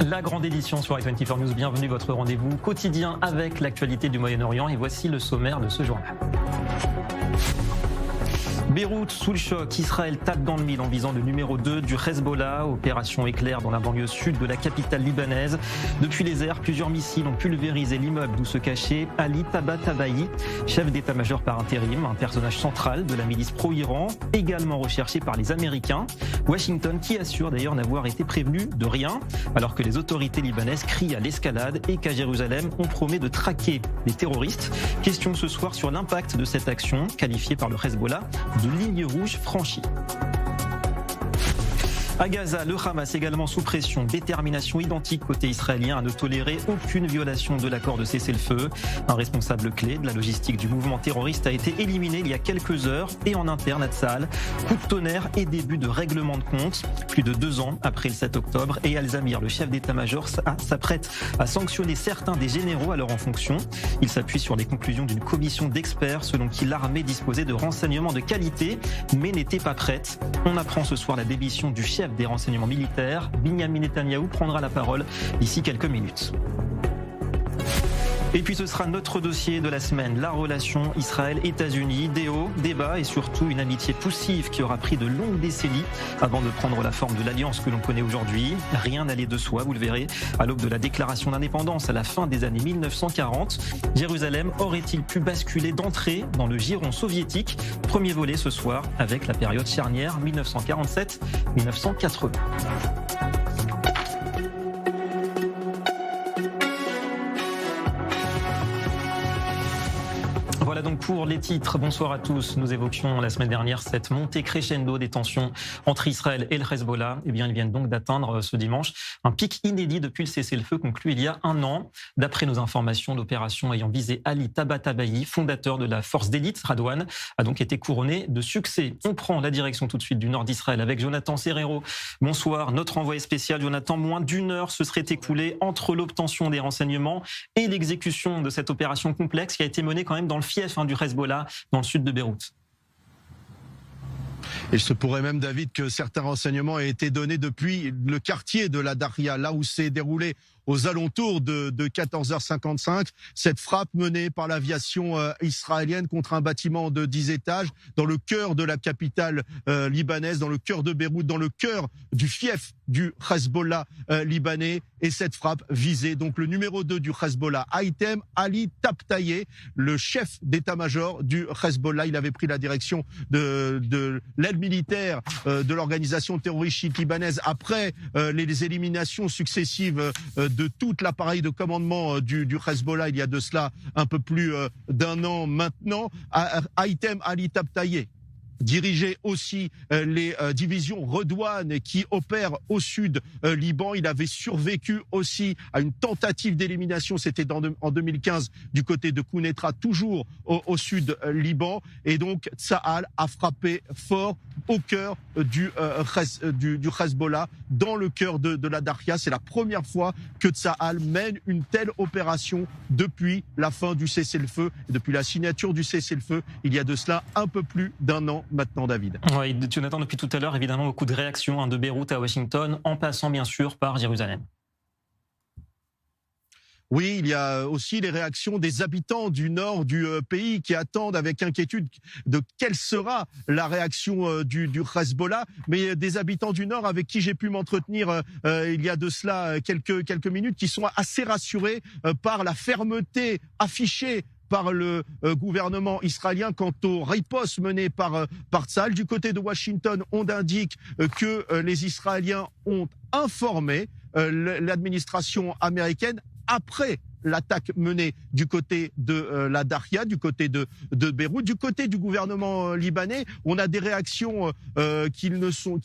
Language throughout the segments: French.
La grande édition sur i24 News, bienvenue, votre rendez-vous quotidien avec l'actualité du Moyen-Orient. Et voici le sommaire de ce journal. Beyrouth sous le choc, Israël tape dans le mille en visant le numéro 2 du Hezbollah, opération éclair dans la banlieue sud de la capitale libanaise. Depuis les airs, plusieurs missiles ont pulvérisé l'immeuble d'où se cachait Ali Tabatabaei, chef d'état-major par intérim, un personnage central de la milice pro-Iran, également recherché par les Américains. Washington qui assure d'ailleurs n'avoir été prévenu de rien, alors que les autorités libanaises crient à l'escalade et qu'à Jérusalem, on promet de traquer les terroristes. Question ce soir sur l'impact de cette action, qualifiée par le Hezbollah de ligne rouge franchie. À Gaza, le Hamas également sous pression, détermination identique côté israélien à ne tolérer aucune violation de l'accord de cessez-le-feu. Un responsable clé de la logistique du mouvement terroriste a été éliminé il y a quelques heures et en interne à Tzahal. Coup de tonnerre et début de règlement de compte. Plus de 2 ans après le 7 octobre, Eyal Zamir, le chef d'état-major, s'apprête à sanctionner certains des généraux alors en fonction. Il s'appuie sur les conclusions d'une commission d'experts selon qui l'armée disposait de renseignements de qualité mais n'était pas prête. On apprend ce soir la démission du chef des renseignements militaires. Binyamin Netanyahou prendra la parole d'ici quelques minutes. Et puis ce sera notre dossier de la semaine, la relation Israël-États-Unis, des hauts, des bas et surtout une amitié poussive qui aura pris de longues décennies avant de prendre la forme de l'alliance que l'on connaît aujourd'hui. Rien n'allait de soi, vous le verrez, à l'aube de la déclaration d'indépendance à la fin des années 1940. Jérusalem aurait-il pu basculer d'entrée dans le giron soviétique? Premier volet ce soir avec la période charnière 1947-1980. Voilà donc pour les titres. Bonsoir à tous. Nous évoquions la semaine dernière cette montée crescendo des tensions entre Israël et le Hezbollah. Eh bien, ils viennent donc d'atteindre ce dimanche un pic inédit depuis le cessez-le-feu conclu il y a 1 an. D'après nos informations, l'opération ayant visé Ali Tabatabaei, fondateur de la force d'élite Radwan, a donc été couronnée de succès. On prend la direction tout de suite du nord d'Israël avec Jonathan Serrero. Bonsoir, notre envoyé spécial. Jonathan, moins d'1 heure se serait écoulée entre l'obtention des renseignements et l'exécution de cette opération complexe qui a été menée quand même dans le fief du Hezbollah dans le sud de Beyrouth. Il se pourrait même, David, que certains renseignements aient été donnés depuis le quartier de la Daria, là où s'est déroulé aux alentours de 14h55, cette frappe menée par l'aviation israélienne contre un bâtiment de 10 étages dans le cœur de la capitale libanaise, dans le cœur de Beyrouth, dans le cœur du fief du Hezbollah libanais. Et cette frappe visait donc le numéro 2 du Hezbollah, Haïtem Ali Tabatabaei, le chef d'état-major du Hezbollah. Il avait pris la direction de l'aile militaire de l'organisation terroriste libanaise après les éliminations successives de tout l'appareil de commandement du Hezbollah il y a de cela un peu plus d'1 an maintenant. Haïtem Ali Tabatabaei dirigeait aussi les divisions Redouane qui opèrent au sud Liban. Il avait survécu aussi à une tentative d'élimination, c'était en 2015 du côté de Kounetra, toujours au sud Liban. Et donc Tzahal a frappé fort au cœur du Hezbollah, dans le cœur de la Daria. C'est la première fois que Tzahal mène une telle opération depuis la fin du cessez-le-feu, depuis la signature du cessez-le-feu il y a de cela un peu plus d'1 an maintenant, David. Oui, Jonathan, depuis tout à l'heure, évidemment, beaucoup de réactions de Beyrouth à Washington, en passant bien sûr par Jérusalem. Oui, il y a aussi les réactions des habitants du nord du pays qui attendent avec inquiétude de quelle sera la réaction du Hezbollah. Mais des habitants du nord avec qui j'ai pu m'entretenir il y a de cela quelques minutes, qui sont assez rassurés par la fermeté affichée par le gouvernement israélien quant aux ripostes menées par Tzahal. Du côté de Washington, on indique que les Israéliens ont informé l'administration américaine après l'attaque menée du côté de la Daria, du côté de Beyrouth. Du côté du gouvernement libanais, on a des réactions qui ne sont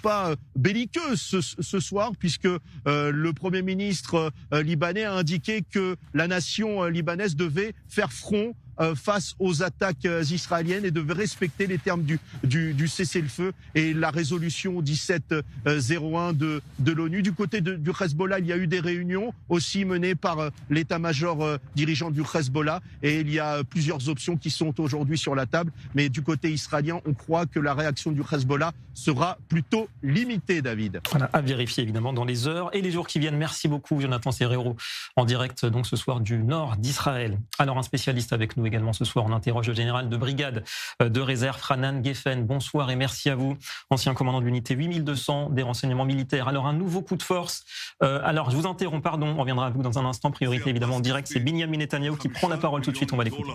pas belliqueuses ce soir, puisque le Premier ministre libanais a indiqué que la nation libanaise devait faire front face aux attaques israéliennes et de respecter les termes du cessez-le-feu et la résolution 1701 de l'ONU. Du côté du Hezbollah, il y a eu des réunions aussi menées par l'état-major dirigeant du Hezbollah et il y a plusieurs options qui sont aujourd'hui sur la table. Mais du côté israélien, on croit que la réaction du Hezbollah sera plutôt limitée, David. Voilà, à vérifier évidemment dans les heures et les jours qui viennent. Merci beaucoup Jonathan Serrero en direct donc ce soir du nord d'Israël. Alors un spécialiste avec nous également ce soir, on interroge le général de brigade de réserve Hanan Geffen. Bonsoir et merci à vous, ancien commandant de l'unité 8200 des renseignements militaires. Alors un nouveau coup de force. Alors je vous interromps, pardon, on reviendra à vous dans un instant. Priorité évidemment en direct, c'est Binyamin Netanyahou qui prend la parole tout de suite, on va l'écouter.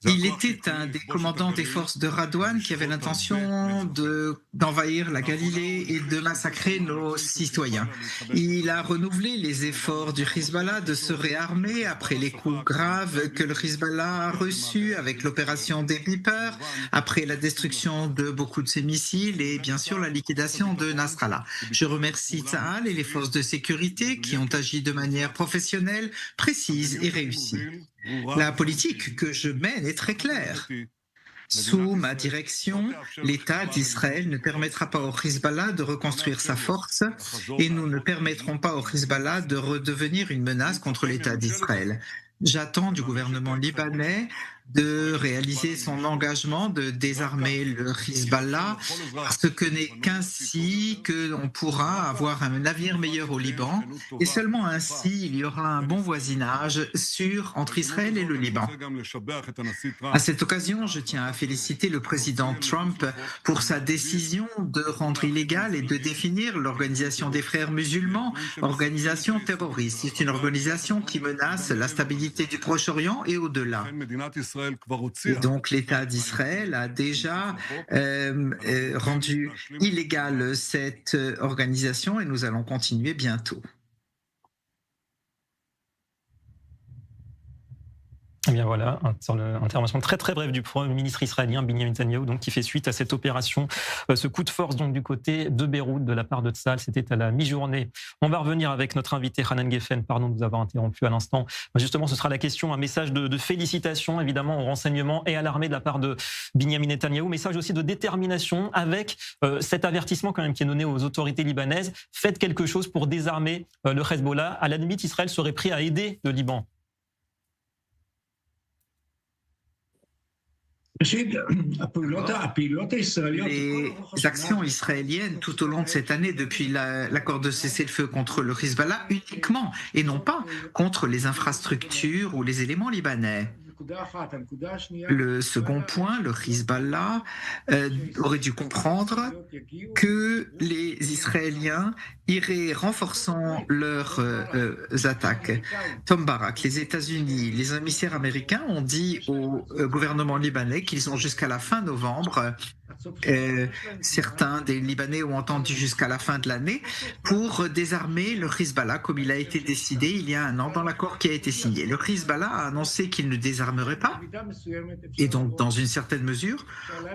Il était un des commandants des forces de Radouane qui avait l'intention d'envahir la Galilée et de massacrer nos citoyens. Il a renouvelé les efforts du Hezbollah de se réarmer après les coups graves que le Hezbollah a reçus avec l'opération des Reaper, après la destruction de beaucoup de ses missiles et bien sûr la liquidation de Nasrallah. Je remercie Tsahal et les forces de sécurité qui ont agi de manière professionnelle, précise et réussie. La politique que je mène est très claire. Sous ma direction, l'État d'Israël ne permettra pas au Hezbollah de reconstruire sa force et nous ne permettrons pas au Hezbollah de redevenir une menace contre l'État d'Israël. J'attends du gouvernement libanais de réaliser son engagement de désarmer le Hezbollah, parce que n'est qu'ainsi qu'on pourra avoir un avenir meilleur au Liban, et seulement ainsi il y aura un bon voisinage sûr entre Israël et le Liban. À cette occasion, je tiens à féliciter le président Trump pour sa décision de rendre illégale et de définir l'Organisation des Frères musulmans, organisation terroriste. C'est une organisation qui menace la stabilité du Proche-Orient et au-delà. Et donc l'État d'Israël a déjà rendu illégale cette organisation et nous allons continuer bientôt. Eh bien voilà, sur l'intervention très très brève du Premier ministre israélien Binyamin Netanyahou, donc qui fait suite à cette opération, ce coup de force donc du côté de Beyrouth de la part de Tsahal, c'était à la mi-journée. On va revenir avec notre invité Hanan Geffen, pardon de vous avoir interrompu à l'instant. Justement, ce sera la question, un message de félicitations évidemment au renseignement et à l'armée de la part de Binyamin Netanyahou, message aussi de détermination avec cet avertissement quand même qui est donné aux autorités libanaises. Faites quelque chose pour désarmer le Hezbollah. À la limite, Israël serait prêt à aider le Liban. Les actions israéliennes tout au long de cette année, depuis l'accord de cessez-le-feu contre le Hezbollah, uniquement, et non pas contre les infrastructures ou les éléments libanais. Le second point, le Hezbollah aurait dû comprendre que les Israéliens iraient renforçant leurs attaques. Tom Barak, les États-Unis, les émissaires américains ont dit au gouvernement libanais qu'ils ont jusqu'à la fin novembre. Certains des Libanais ont entendu jusqu'à la fin de l'année pour désarmer le Hezbollah comme il a été décidé il y a un an dans l'accord qui a été signé. Le Hezbollah a annoncé qu'il ne désarmerait pas et donc dans une certaine mesure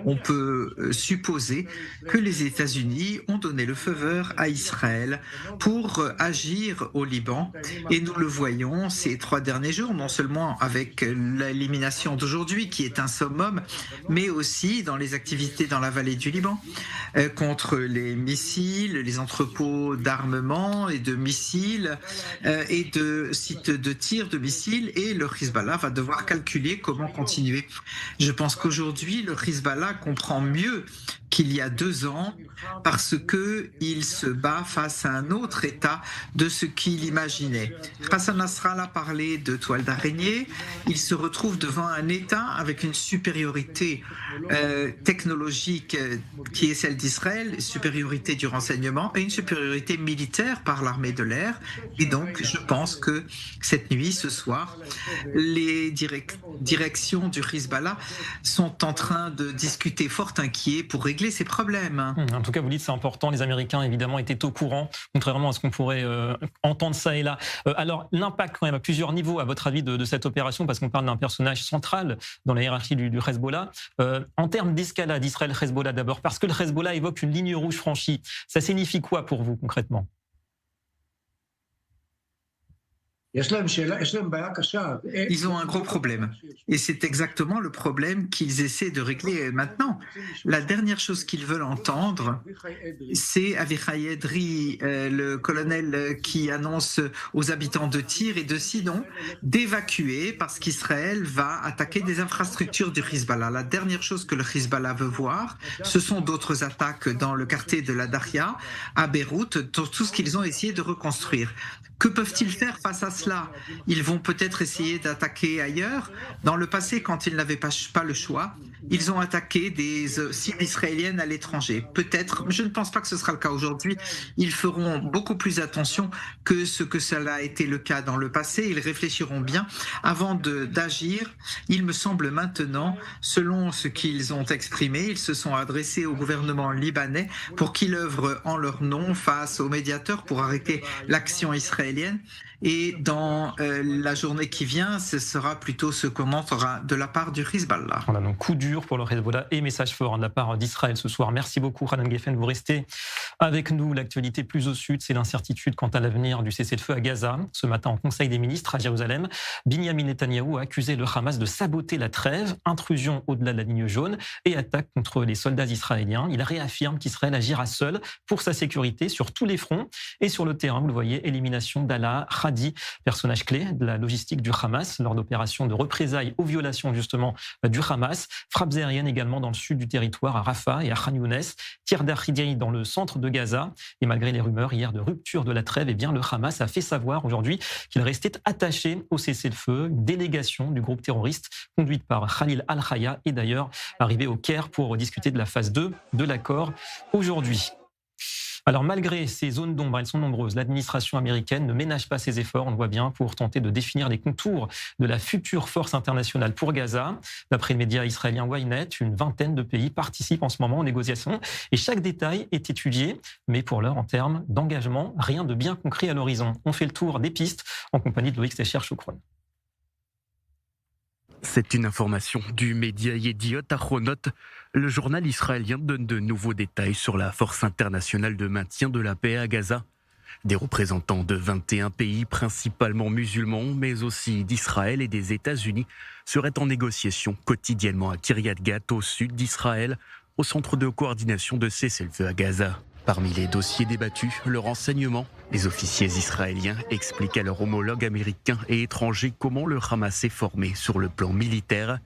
on peut supposer que les États-Unis ont donné le feu vert à Israël pour agir au Liban et nous le voyons ces 3 derniers jours, non seulement avec l'élimination d'aujourd'hui qui est un summum, mais aussi dans les activités dans la vallée du Liban, contre les missiles, les entrepôts d'armement et de missiles et de sites de tir de missiles, et le Hezbollah va devoir calculer comment continuer. Je pense qu'aujourd'hui, le Hezbollah comprend mieux qu'il y a 2 ans parce qu'il se bat face à un autre État de ce qu'il imaginait. Hassan Nasrallah parlait de toile d'araignée, il se retrouve devant un État avec une supériorité technologique qui est celle d'Israël, supériorité du renseignement et une supériorité militaire par l'armée de l'air. Et donc, je pense que cette nuit, ce soir, les directions du Hezbollah sont en train de discuter fort inquiets pour régler ces problèmes. En tout cas, vous dites c'est important. Les Américains, évidemment, étaient au courant, contrairement à ce qu'on pourrait entendre ça et là. Alors, l'impact quand même à plusieurs niveaux, à votre avis, de cette opération, parce qu'on parle d'un personnage central dans la hiérarchie du Hezbollah. En termes d'escalade Israël-Hezbollah d'abord, parce que le Hezbollah évoque une ligne rouge franchie, ça signifie quoi pour vous concrètement ? Ils ont un gros problème. Et c'est exactement le problème qu'ils essaient de régler maintenant. La dernière chose qu'ils veulent entendre, c'est Avichai Edri, le colonel qui annonce aux habitants de Tyr et de Sidon d'évacuer parce qu'Israël va attaquer des infrastructures du Hezbollah. La dernière chose que le Hezbollah veut voir, ce sont d'autres attaques dans le quartier de la Daria, à Beyrouth, tout ce qu'ils ont essayé de reconstruire. Que peuvent-ils faire face à cela? Ils vont peut-être essayer d'attaquer ailleurs. Dans le passé, quand ils n'avaient pas le choix, ils ont attaqué des cibles israéliennes à l'étranger. Peut-être, je ne pense pas que ce sera le cas aujourd'hui. Ils feront beaucoup plus attention que ce que cela a été le cas dans le passé. Ils réfléchiront bien avant d'agir. Il me semble maintenant, selon ce qu'ils ont exprimé, ils se sont adressés au gouvernement libanais pour qu'il œuvre en leur nom face aux médiateurs pour arrêter l'action israélienne. Et dans la journée qui vient, ce sera plutôt ce qu'on entendra de la part du Hezbollah. On a donc coup dur pour le Hezbollah et message fort de la part d'Israël ce soir. Merci beaucoup, Hanan Geffen. Vous restez avec nous. L'actualité plus au sud, c'est l'incertitude quant à l'avenir du cessez-le-feu à Gaza. Ce matin, en Conseil des ministres à Jérusalem, Binyamin Netanyahou a accusé le Hamas de saboter la trêve, intrusion au-delà de la ligne jaune et attaque contre les soldats israéliens. Il réaffirme qu'Israël agira seul pour sa sécurité sur tous les fronts et sur le terrain. Vous le voyez, élimination d'Alaa Hadi, personnage clé de la logistique du Hamas lors d'opérations de représailles aux violations justement du Hamas. Frappes aériennes également dans le sud du territoire à Rafah et à Khan Younes. Tir d'artillerie dans le centre de Gaza. Et malgré les rumeurs hier de rupture de la trêve, eh bien le Hamas a fait savoir aujourd'hui qu'il restait attaché au cessez-le-feu. Une délégation du groupe terroriste conduite par Khalil Al-Khaya est d'ailleurs arrivée au Caire pour discuter de la phase 2 de l'accord aujourd'hui. Alors malgré ces zones d'ombre, elles sont nombreuses, l'administration américaine ne ménage pas ses efforts, on le voit bien, pour tenter de définir les contours de la future force internationale pour Gaza. D'après le média israélien Ynet, une vingtaine de pays participent en ce moment aux négociations et chaque détail est étudié, mais pour l'heure, en termes d'engagement, rien de bien concret à l'horizon. On fait le tour des pistes en compagnie de Loïc Secher-Choukron. C'est une information du média Yediot Ahronot. Le journal israélien donne de nouveaux détails sur la force internationale de maintien de la paix à Gaza. Des représentants de 21 pays, principalement musulmans, mais aussi d'Israël et des États-Unis, seraient en négociation quotidiennement à Kiryat Gat, au sud d'Israël, au centre de coordination de cessez-le-feu à Gaza. Parmi les dossiers débattus, le renseignement. Les officiers israéliens expliquent à leurs homologues américains et étrangers comment le Hamas est formé sur le plan militaire.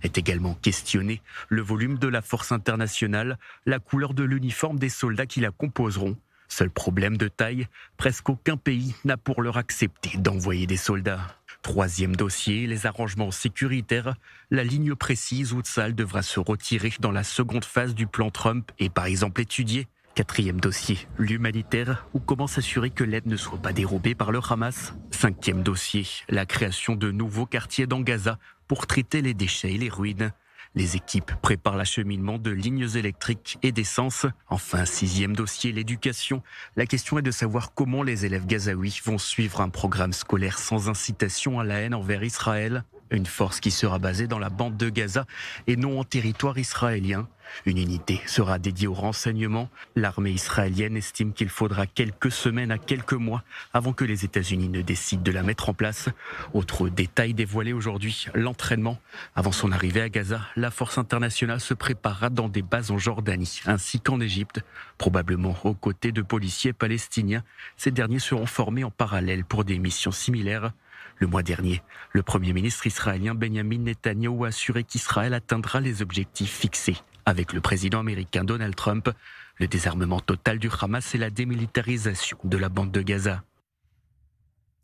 Est également questionné le volume de la force internationale, la couleur de l'uniforme des soldats qui la composeront. Seul problème de taille, presque aucun pays n'a pour l'heure accepté d'envoyer des soldats. Troisième dossier, les arrangements sécuritaires. La ligne précise où Tsahal devra se retirer dans la seconde phase du plan Trump est par exemple étudiée. Quatrième dossier, l'humanitaire, où comment s'assurer que l'aide ne soit pas dérobée par le Hamas. Cinquième dossier, la création de nouveaux quartiers dans Gaza pour traiter les déchets et les ruines. Les équipes préparent l'acheminement de lignes électriques et d'essence. Enfin, sixième dossier, l'éducation. La question est de savoir comment les élèves gazaouis vont suivre un programme scolaire sans incitation à la haine envers Israël. Une force qui sera basée dans la bande de Gaza et non en territoire israélien. Une unité sera dédiée au renseignement. L'armée israélienne estime qu'il faudra quelques semaines à quelques mois avant que les États-Unis ne décident de la mettre en place. Autre détail dévoilé aujourd'hui, l'entraînement. Avant son arrivée à Gaza, la force internationale se préparera dans des bases en Jordanie ainsi qu'en Égypte, probablement aux côtés de policiers palestiniens. Ces derniers seront formés en parallèle pour des missions similaires. Le mois dernier, le Premier ministre israélien Benjamin Netanyahou a assuré qu'Israël atteindra les objectifs fixés avec le président américain Donald Trump, le désarmement total du Hamas et la démilitarisation de la bande de Gaza.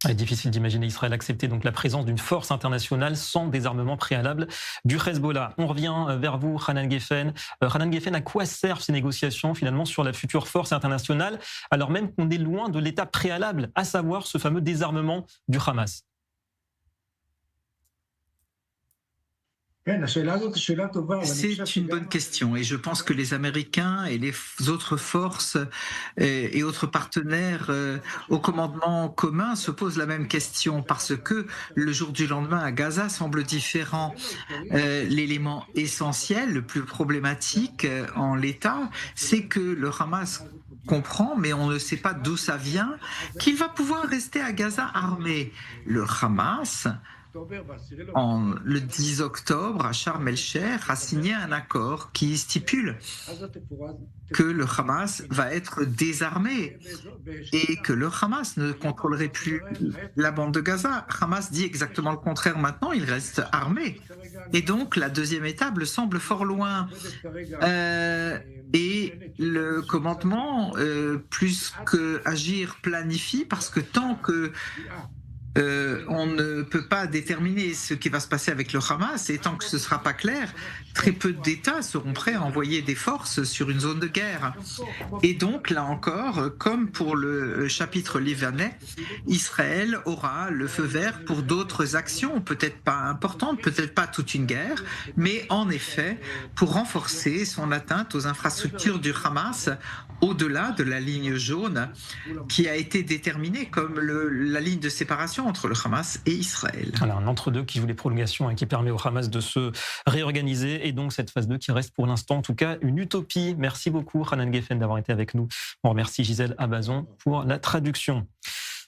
Il est difficile d'imaginer Israël accepter donc la présence d'une force internationale sans désarmement préalable du Hezbollah. On revient vers vous, Hanan Geffen. Hanan Geffen, à quoi servent ces négociations finalement sur la future force internationale, alors même qu'on est loin de l'étape préalable, à savoir ce fameux désarmement du Hamas? C'est une bonne question et je pense que les Américains et les autres forces et autres partenaires au commandement commun se posent la même question parce que le jour du lendemain à Gaza semble différent. L'élément essentiel, le plus problématique en l'état, c'est que le Hamas comprend, mais on ne sait pas d'où ça vient, qu'il va pouvoir rester à Gaza armé. Le Hamas, le 10 octobre, à Sharm el-Sheikh, a signé un accord qui stipule que le Hamas va être désarmé et que le Hamas ne contrôlerait plus la bande de Gaza. Hamas dit exactement le contraire maintenant, il reste armé. Et donc, la deuxième étape semble fort loin. Et le commandement, plus qu'agir, planifie, parce que tant que on ne peut pas déterminer ce qui va se passer avec le Hamas et tant que ce ne sera pas clair, très peu d'États seront prêts à envoyer des forces sur une zone de guerre. Et donc, là encore, comme pour le chapitre libanais, Israël aura le feu vert pour d'autres actions, peut-être pas importantes, peut-être pas toute une guerre, mais en effet, pour renforcer son atteinte aux infrastructures du Hamas au-delà de la ligne jaune qui a été déterminée comme la ligne de séparation entre le Hamas et Israël. Voilà, un entre-deux qui joue les prolongations et qui permet au Hamas de se réorganiser. Et donc cette phase 2 qui reste pour l'instant, en tout cas, une utopie. Merci beaucoup, Hanan Geffen, d'avoir été avec nous. On remercie Gisèle Abazon pour la traduction.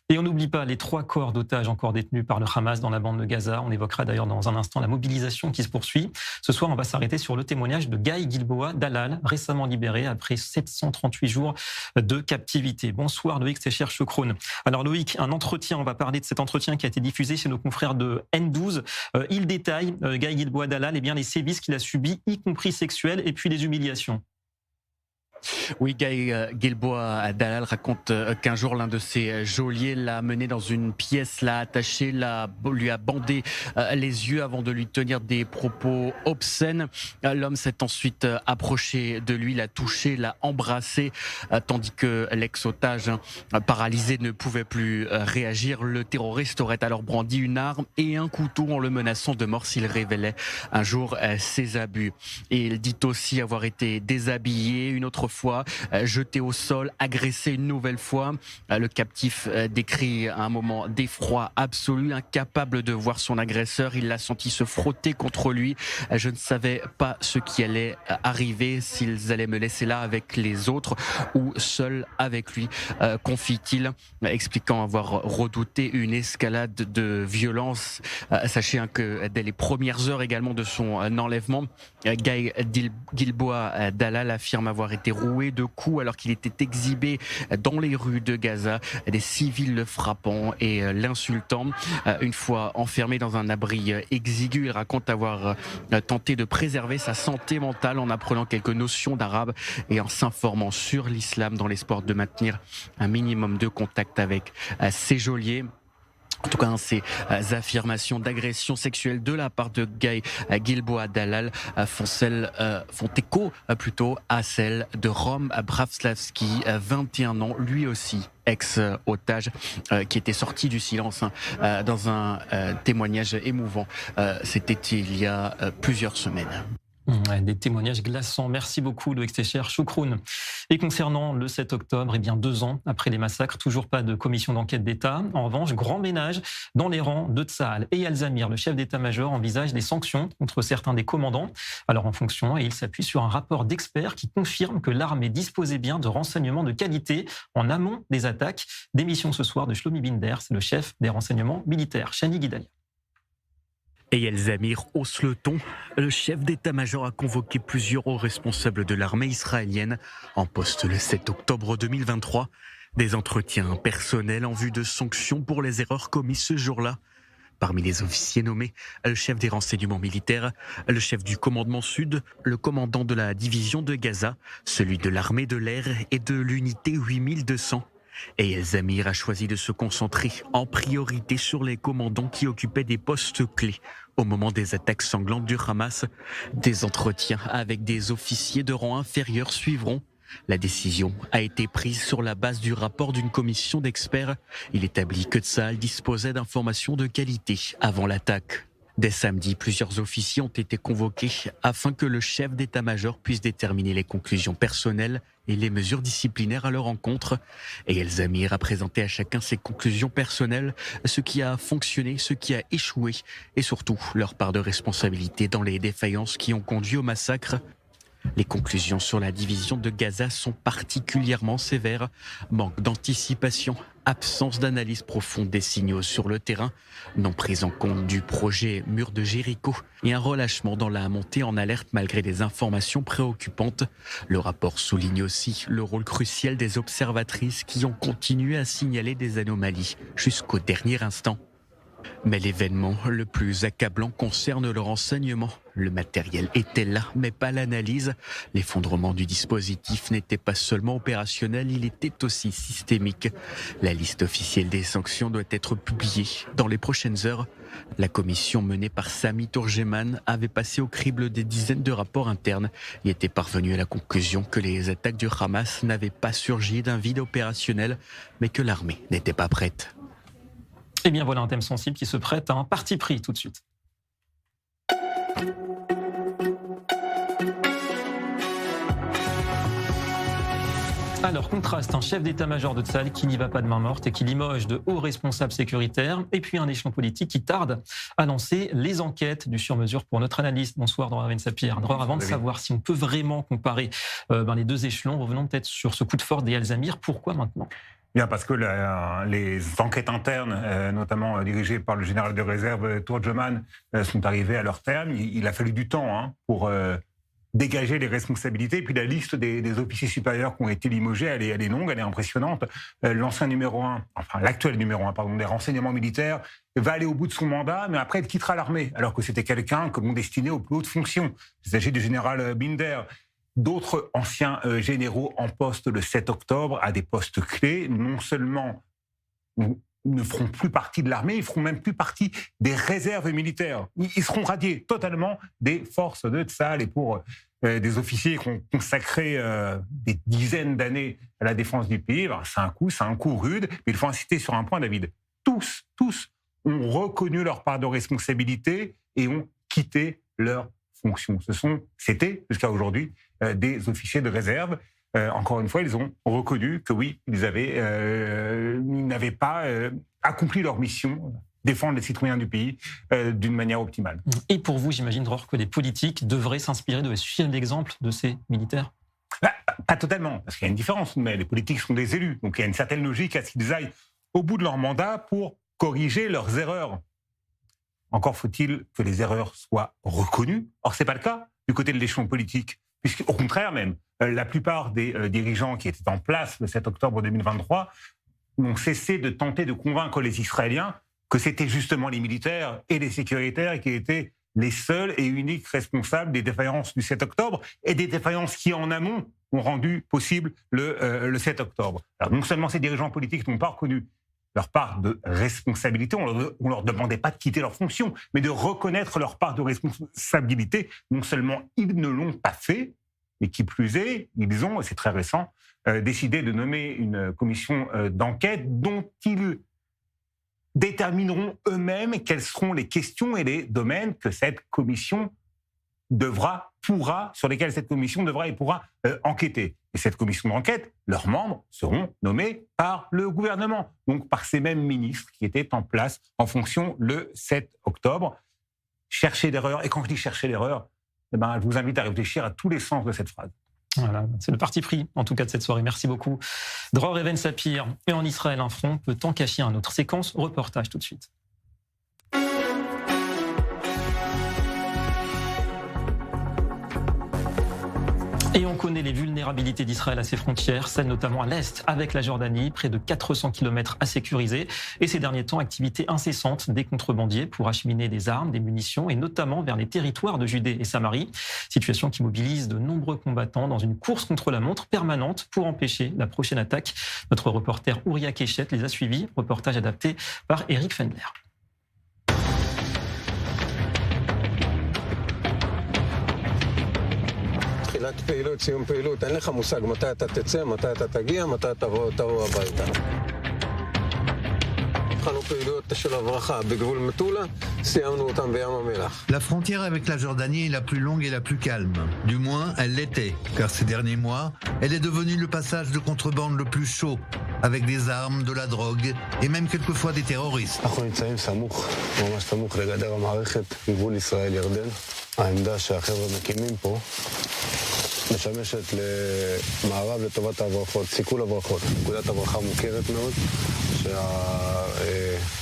Et on n'oublie pas les 3 corps d'otages encore détenus par le Hamas dans la bande de Gaza. On évoquera d'ailleurs dans un instant la mobilisation qui se poursuit. Ce soir, on va s'arrêter sur le témoignage de Guy Gilboa Dalal, récemment libéré après 738 jours de captivité. Bonsoir Loïc Técher-Chokroun. Alors Loïc, on va parler de cet entretien qui a été diffusé chez nos confrères de N12. Il détaille, Guy Gilboa Dalal, les sévices qu'il a subis, y compris sexuels, et puis les humiliations. Oui, Guy Gilboa Dalal raconte qu'un jour, l'un de ses geôliers l'a mené dans une pièce, l'a attaché, lui a bandé les yeux avant de lui tenir des propos obscènes. L'homme s'est ensuite approché de lui, l'a touché, l'a embrassé, tandis que l'ex-otage paralysé ne pouvait plus réagir. Le terroriste aurait alors brandi une arme et un couteau en le menaçant de mort s'il révélait un jour ses abus. Et il dit aussi avoir été déshabillé une autre fois, jeté au sol, agressé une nouvelle fois. Le captif décrit un moment d'effroi absolu, incapable de voir son agresseur. Il l'a senti se frotter contre lui. Je ne savais pas ce qui allait arriver, s'ils allaient me laisser là avec les autres ou seul avec lui, confie-t-il, expliquant avoir redouté une escalade de violence. Sachez que dès les premières heures également de son enlèvement, Guy Gilboa Dalal affirme avoir été roué de coups alors qu'il était exhibé dans les rues de Gaza, des civils le frappant et l'insultant. Une fois enfermé dans un abri exigu, il raconte avoir tenté de préserver sa santé mentale en apprenant quelques notions d'arabe et en s'informant sur l'islam dans l'espoir de maintenir un minimum de contact avec ses geôliers. En tout cas, ces affirmations d'agression sexuelle de la part de Guy Gilboa Dalal font écho plutôt à celle de Rom Bravslavski, 21 ans, lui aussi ex-otage, qui était sorti du silence dans un témoignage émouvant. C'était il y a plusieurs semaines. Des témoignages glaçants. Merci beaucoup, Loïc Técher-Chokroun. Et concernant le 7 octobre, 2 ans après les massacres, toujours pas de commission d'enquête d'État. En revanche, grand ménage dans les rangs de Tsahal. Et Al-Zamir, le chef d'état-major, envisage des sanctions contre certains des commandants. Alors en fonction, et il s'appuie sur un rapport d'experts qui confirme que l'armée disposait bien de renseignements de qualité en amont des attaques. Démission ce soir de Shlomi Binder, c'est le chef des renseignements militaires. Chani Guidalia. Et Al-Zamir hausse le ton. Le chef d'état-major a convoqué plusieurs hauts responsables de l'armée israélienne en poste le 7 octobre 2023. Des entretiens personnels en vue de sanctions pour les erreurs commises ce jour-là. Parmi les officiers nommés, le chef des renseignements militaires, le chef du commandement sud, le commandant de la division de Gaza, celui de l'armée de l'air et de l'unité 8200. Et Al-Zamir a choisi de se concentrer en priorité sur les commandants qui occupaient des postes clés au moment des attaques sanglantes du Hamas. Des entretiens avec des officiers de rang inférieur suivront. La décision a été prise sur la base du rapport d'une commission d'experts. Il établit que Tsahal disposait d'informations de qualité avant l'attaque. Dès samedi, plusieurs officiers ont été convoqués afin que le chef d'état-major puisse déterminer les conclusions personnelles et les mesures disciplinaires à leur encontre. Et El Zamir a présenté à chacun ses conclusions personnelles, ce qui a fonctionné, ce qui a échoué, et surtout leur part de responsabilité dans les défaillances qui ont conduit au massacre. Les conclusions sur la division de Gaza sont particulièrement sévères. Manque d'anticipation, absence d'analyse profonde des signaux sur le terrain, non prise en compte du projet Mur de Jéricho et un relâchement dans la montée en alerte malgré des informations préoccupantes. Le rapport souligne aussi le rôle crucial des observatrices qui ont continué à signaler des anomalies jusqu'au dernier instant. Mais l'événement le plus accablant concerne le renseignement. Le matériel était là, mais pas l'analyse. L'effondrement du dispositif n'était pas seulement opérationnel, il était aussi systémique. La liste officielle des sanctions doit être publiée dans les prochaines heures. La commission menée par Sami Tourgeman avait passé au crible des dizaines de rapports internes et était parvenue à la conclusion que les attaques du Hamas n'avaient pas surgi d'un vide opérationnel, mais que l'armée n'était pas prête. Eh bien voilà un thème sensible qui se prête à un parti pris tout de suite. Alors, contraste, un chef d'état-major de Tsahal qui n'y va pas de main morte et qui limoge de hauts responsables sécuritaires, et puis un échelon politique qui tarde à lancer les enquêtes du sur-mesure pour notre analyste. Bonsoir, Dror Aven-Sapir. Dror, avant de savoir si on peut vraiment comparer les deux échelons, revenons peut-être sur ce coup de force des El Zamir. Pourquoi maintenant ? Bien, parce que les enquêtes internes, notamment dirigées par le général de réserve Tourgeman, sont arrivées à leur terme. Il a fallu du temps pour dégager les responsabilités. Et puis la liste des officiers supérieurs qui ont été limogés, elle est longue, elle est impressionnante. L'actuel numéro 1, des renseignements militaires, va aller au bout de son mandat, mais après il quittera l'armée, alors que c'était quelqu'un que l'on destinait aux plus hautes fonctions. Il s'agit du général Binder. D'autres anciens généraux en poste le 7 octobre à des postes clés, non seulement ne feront plus partie de l'armée, ils feront même plus partie des réserves militaires. Ils seront radiés totalement des forces de Tsahal. Et pour des officiers qui ont consacré des dizaines d'années à la défense du pays, c'est un coup rude, mais il faut insister sur un point, David. Tous ont reconnu leur part de responsabilité et ont quitté leur fonction. C'était, jusqu'à aujourd'hui, des officiers de réserve. Encore une fois, ils ont reconnu que oui, ils n'avaient pas accompli leur mission, défendre les citoyens du pays d'une manière optimale. Et pour vous, j'imagine, Dror, que les politiques devraient suivre l'exemple de ces militaires ? Pas totalement, parce qu'il y a une différence, mais les politiques sont des élus, donc il y a une certaine logique à ce qu'ils aillent au bout de leur mandat pour corriger leurs erreurs. Encore faut-il que les erreurs soient reconnues. Or, ce n'est pas le cas du côté de l'échelon politique, puisqu'au contraire même, la plupart des dirigeants qui étaient en place le 7 octobre 2023 ont cessé de tenter de convaincre les Israéliens que c'était justement les militaires et les sécuritaires qui étaient les seuls et uniques responsables des défaillances du 7 octobre et des défaillances qui, en amont, ont rendu possible le 7 octobre. Alors, non seulement ces dirigeants politiques n'ont pas reconnu leur part de responsabilité, on leur demandait pas de quitter leur fonction, mais de reconnaître leur part de responsabilité. Non seulement ils ne l'ont pas fait, mais qui plus est, ils ont, c'est très récent, décidé de nommer une commission d'enquête dont ils détermineront eux-mêmes quelles seront les questions et les domaines que cette commission sur lesquels cette commission devra et pourra enquêter. Et cette commission d'enquête, leurs membres seront nommés par le gouvernement, donc par ces mêmes ministres qui étaient en place en fonction le 7 octobre. Chercher l'erreur, et quand je dis chercher l'erreur, je vous invite à réfléchir à tous les sens de cette phrase. Voilà, c'est le parti pris, en tout cas, de cette soirée. Merci beaucoup. Dror Aven-Sapir. Et en Israël, un front peut en cacher un autre. Séquence, reportage tout de suite. Et on connaît les vulnérabilités d'Israël à ses frontières, celles notamment à l'Est avec la Jordanie, près de 400 km à sécuriser. Et ces derniers temps, activité incessante des contrebandiers pour acheminer des armes, des munitions et notamment vers les territoires de Judée et Samarie. Situation qui mobilise de nombreux combattants dans une course contre la montre permanente pour empêcher la prochaine attaque. Notre reporter Ouria Keshet les a suivis. Reportage adapté par Eric Fendler. תחילת פעילות, סיום פעילות, אין לך מושג מתי אתה תצא, מתי אתה תגיע, מתי תבוא הביתה. La frontière avec la Jordanie est la plus longue et la plus calme. Du moins, elle l'était, car ces derniers mois, elle est devenue le passage de contrebande le plus chaud, avec des armes, de la drogue et même quelquefois des terroristes. משמשת למערב לטובת ההברחות, סיכול הברחות. נקודת הברחה מוכרת מאוד,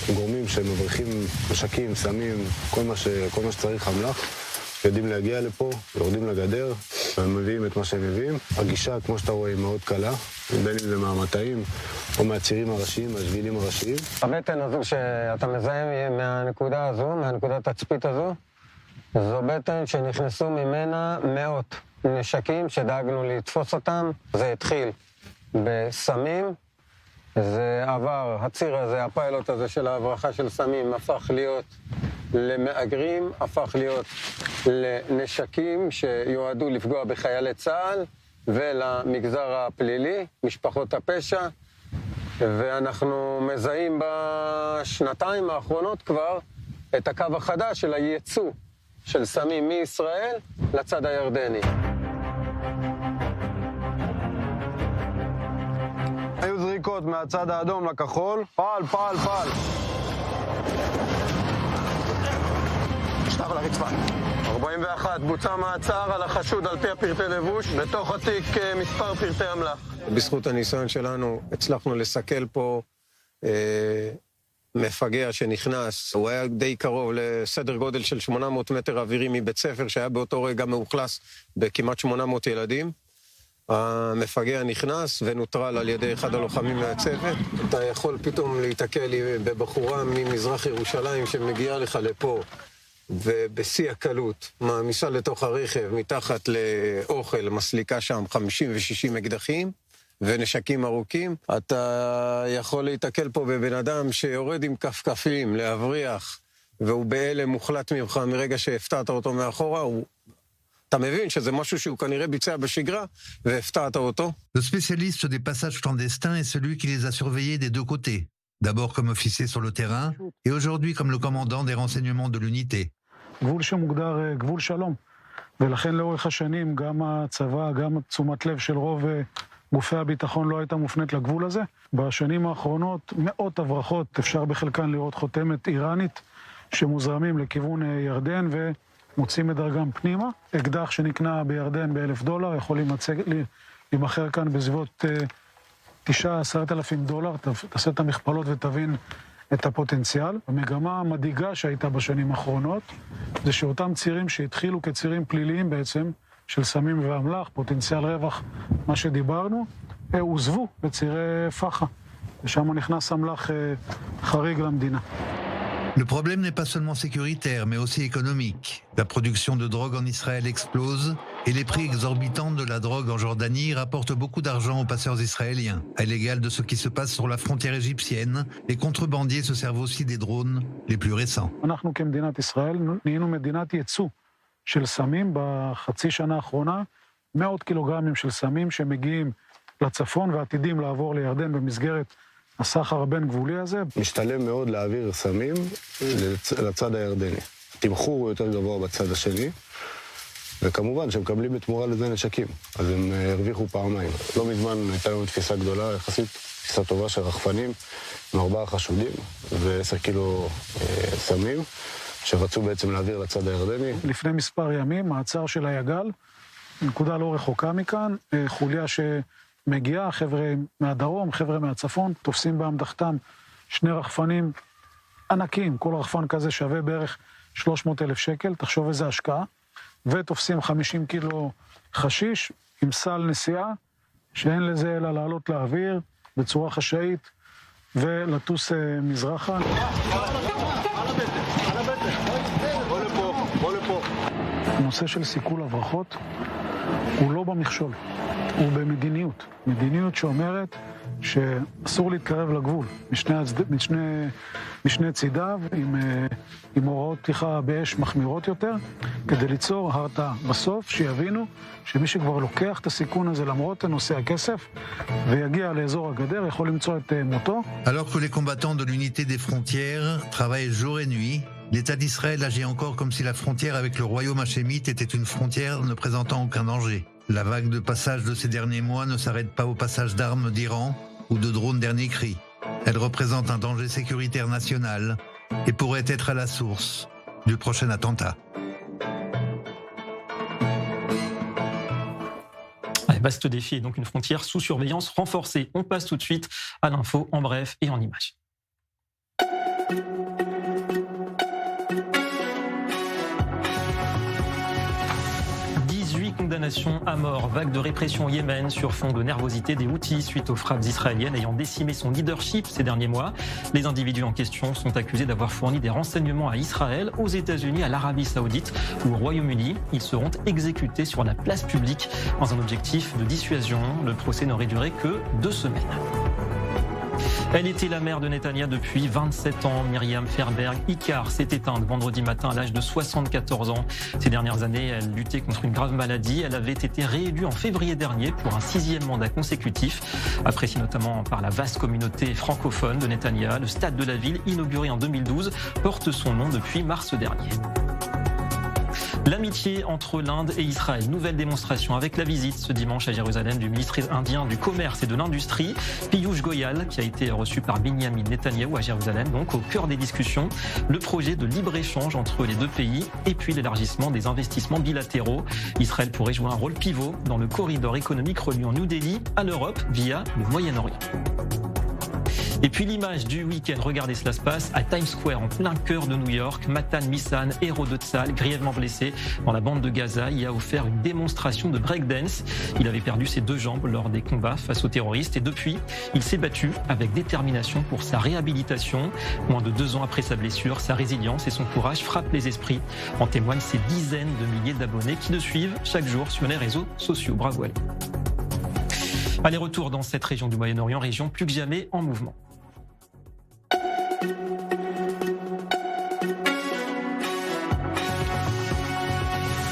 שהגורמים שמבריחים משקים, סמים, כל מה שצריך אמל"ח, יודעים להגיע לפה, יורדים לגדר, ומביאים את מה שהם מביאים. הגישה, כמו שאתה רואה, היא מאוד קלה, בין אם זה מהמטעים או מהצירים הראשיים, מהשבילים הראשיים. הבטן הזו שאתה מזהה מהנקודה הזו, מהנקודת תצפית הזו, זו בטן שנכנסו ממנה מאות נשקים שדאגנו לתפוס אותם. זה התחיל בסמים, זה עבר, הציר הזה, הפיילוט הזה של ההברחה של סמים הפך להיות למאגרים, הפך להיות לנשקים שיועדו לפגוע בחיילי צה"ל ולמגזר הפלילי, משפחות הפשע, ואנחנו מזהים בשנתיים האחרונות כבר את הקו החדש של הייצוא של סמים מישראל לצד הירדני. היו זריקות מהצד האדום לכחול, פעל. שטח על הרצפה. 41, בוצע מעצר על החשוד על פי הפרטי לבוש, בתוך התיק מספר פרטי אמל"ח. בזכות הניסיון שלנו הצלחנו לסכל פה מפגע שנכנס, הוא היה די קרוב לסדר גודל של 800 מטר אווירי מבית ספר, שהיה באותו רגע מאוכלס בכמעט 800 ילדים. המפגע נכנס ונוטרל על ידי אחד הלוחמים מהצוות. אתה יכול פתאום להתקל בבחורה ממזרח ירושלים שמגיעה לך לפה, ובשיא הקלות, מעמיסה לתוך הרכב, מתחת לאוכל, מסליקה שם 50 ו-60 אקדחים, ונשקים ארוכים. אתה יכול להתקל פה בבן אדם שיורד עם כפכפים להבריח, והוא בהלם מוחלט ממך מרגע שהפתעת אותו מאחורה, אתה מבין שזה משהו שהוא כנראה ביצע בשגרה, והפתעת אותו. Le spécialiste des passages clandestins est celui qui les a surveillés des deux côtés. D'abord comme officier sur le terrain, et aujourd'hui comme le commandant des renseignements de l'unité. גבול שמוגדר גבול שלום, ולכן לאורך השנים גם הצבא, גם תשומת לב של רוב גופי הביטחון לא הייתה מופנית לגבול הזה. בשנים האחרונות מאות הברחות, אפשר בחלקן לראות חותמת איראנית, שמוזרמים לכיוון ירדן ומוצאים את דרכם פנימה. אקדח שנקנה בירדן $1,000 יכול להימכר כאן בסביבות $9,000-10,000. תעשה את המכפלות ותבין את הפוטנציאל. המגמה המדאיגה שהייתה בשנים האחרונות זה שאותם צירים שהתחילו כצירים פליליים בעצם, של סמים ואמל"ח, פוטנציאל רווח, מה שדיברנו, הוזבו בצירי פחה, ושם נכנס אמל"ח חריג למדינה. Le problème n'est pas seulement sécuritaire, mais aussi économique. La production de drogue en Israël explose et les prix exorbitants de la drogue en Jordanie rapportent beaucoup d'argent aux passeurs israéliens. À l'égal de ce qui se passe sur la frontière égyptienne, les contrebandiers se servent aussi des drones les plus récents. אנחנו כמדינת ישראל נהיינו מדינת ייצוא של סמים בחצי שנה האחרונה, 100 קילוגרמים של סמים שמגיעים לצפון ועתידים לעבור לירדן במסגרת הסחר הבין גבולי הזה. משתלם מאוד להעביר סמים לצד הירדני. התמחור הוא יותר גבוה בצד השני, וכמובן שמקבלים בתמורה לזה נשקים, אז הם הרוויחו פעמיים. לא מזמן הייתה לנו תפיסה גדולה, יחסית תפיסה טובה של רחפנים, עם 4 חשודים ו10 קילו סמים, שרצו בעצם להעביר לצד הירדני. לפני מספר ימים, מעצר של היגל, נקודה לא רחוקה מכאן, חוליה שמגיעה, חבר'ה מהדרום, חבר'ה מהצפון, תופסים באמדחתם 2 רחפנים ענקים, כל רחפן כזה שווה בערך 300,000 שקל, תחשוב איזה השקעה, ותופסים 50 קילו חשיש עם סל נסיעה, שאין לזה אלא לעלות לאוויר בצורה חשאית ולטוס מזרחה. הנושא של סיכול הברחות הוא לא במכשול. הוא במדיניות. מדיניות שאומרת שאסור להתקרב לגבול משני צידיו עם הוראות פתיחה באש מחמירות יותר, כדי ליצור הרתעה. בסוף שיבינו שמי שכבר לוקח את הסיכון הזה למרות נושא הכסף ויגיע לאזור הגדר יכול למצוא את מותו. Alors que les combattants de l'unité des frontières travaillent jour et nuit, l'État d'Israël agit encore comme si la frontière avec le royaume hachémite était une frontière ne présentant aucun danger. La vague de passage de ces derniers mois ne s'arrête pas au passage d'armes d'Iran ou de drones dernier cri. Elle représente un danger sécuritaire national et pourrait être à la source du prochain attentat. Vaste défi et donc une frontière sous surveillance renforcée. On passe tout de suite à l'info en bref et en images. Condamnation à mort, vague de répression au Yémen sur fond de nervosité des Houthis suite aux frappes israéliennes ayant décimé son leadership ces derniers mois. Les individus en question sont accusés d'avoir fourni des renseignements à Israël, aux États-Unis, à l'Arabie Saoudite ou au Royaume-Uni. Ils seront exécutés sur la place publique dans un objectif de dissuasion. Le procès n'aurait duré que 2 semaines. Elle était la mère de Netanya depuis 27 ans. Myriam Fairberg-Icar s'est éteinte vendredi matin à l'âge de 74 ans. Ces dernières années, elle luttait contre une grave maladie. Elle avait été réélue en février dernier pour un 6e mandat consécutif. Appréciée notamment par la vaste communauté francophone de Netanya, le stade de la ville, inauguré en 2012, porte son nom depuis mars dernier. L'amitié entre l'Inde et Israël. Nouvelle démonstration avec la visite ce dimanche à Jérusalem du ministre indien du Commerce et de l'Industrie, Piyush Goyal, qui a été reçu par Benyamin Netanyahou à Jérusalem, donc au cœur des discussions, le projet de libre-échange entre les deux pays et puis l'élargissement des investissements bilatéraux. Israël pourrait jouer un rôle pivot dans le corridor économique reliant New Delhi à l'Europe via le Moyen-Orient. Et puis l'image du week-end, regardez, cela se passe à Times Square, en plein cœur de New York. Matan Missan, héros de Tzahal, grièvement blessé dans la bande de Gaza, y a offert une démonstration de breakdance. Il avait perdu ses 2 jambes lors des combats face aux terroristes et depuis, il s'est battu avec détermination pour sa réhabilitation. Moins de 2 ans après sa blessure, sa résilience et son courage frappent les esprits. En témoignent ces dizaines de milliers d'abonnés qui le suivent chaque jour sur les réseaux sociaux. Bravo à lui. Allez, retour dans cette région du Moyen-Orient, région plus que jamais en mouvement.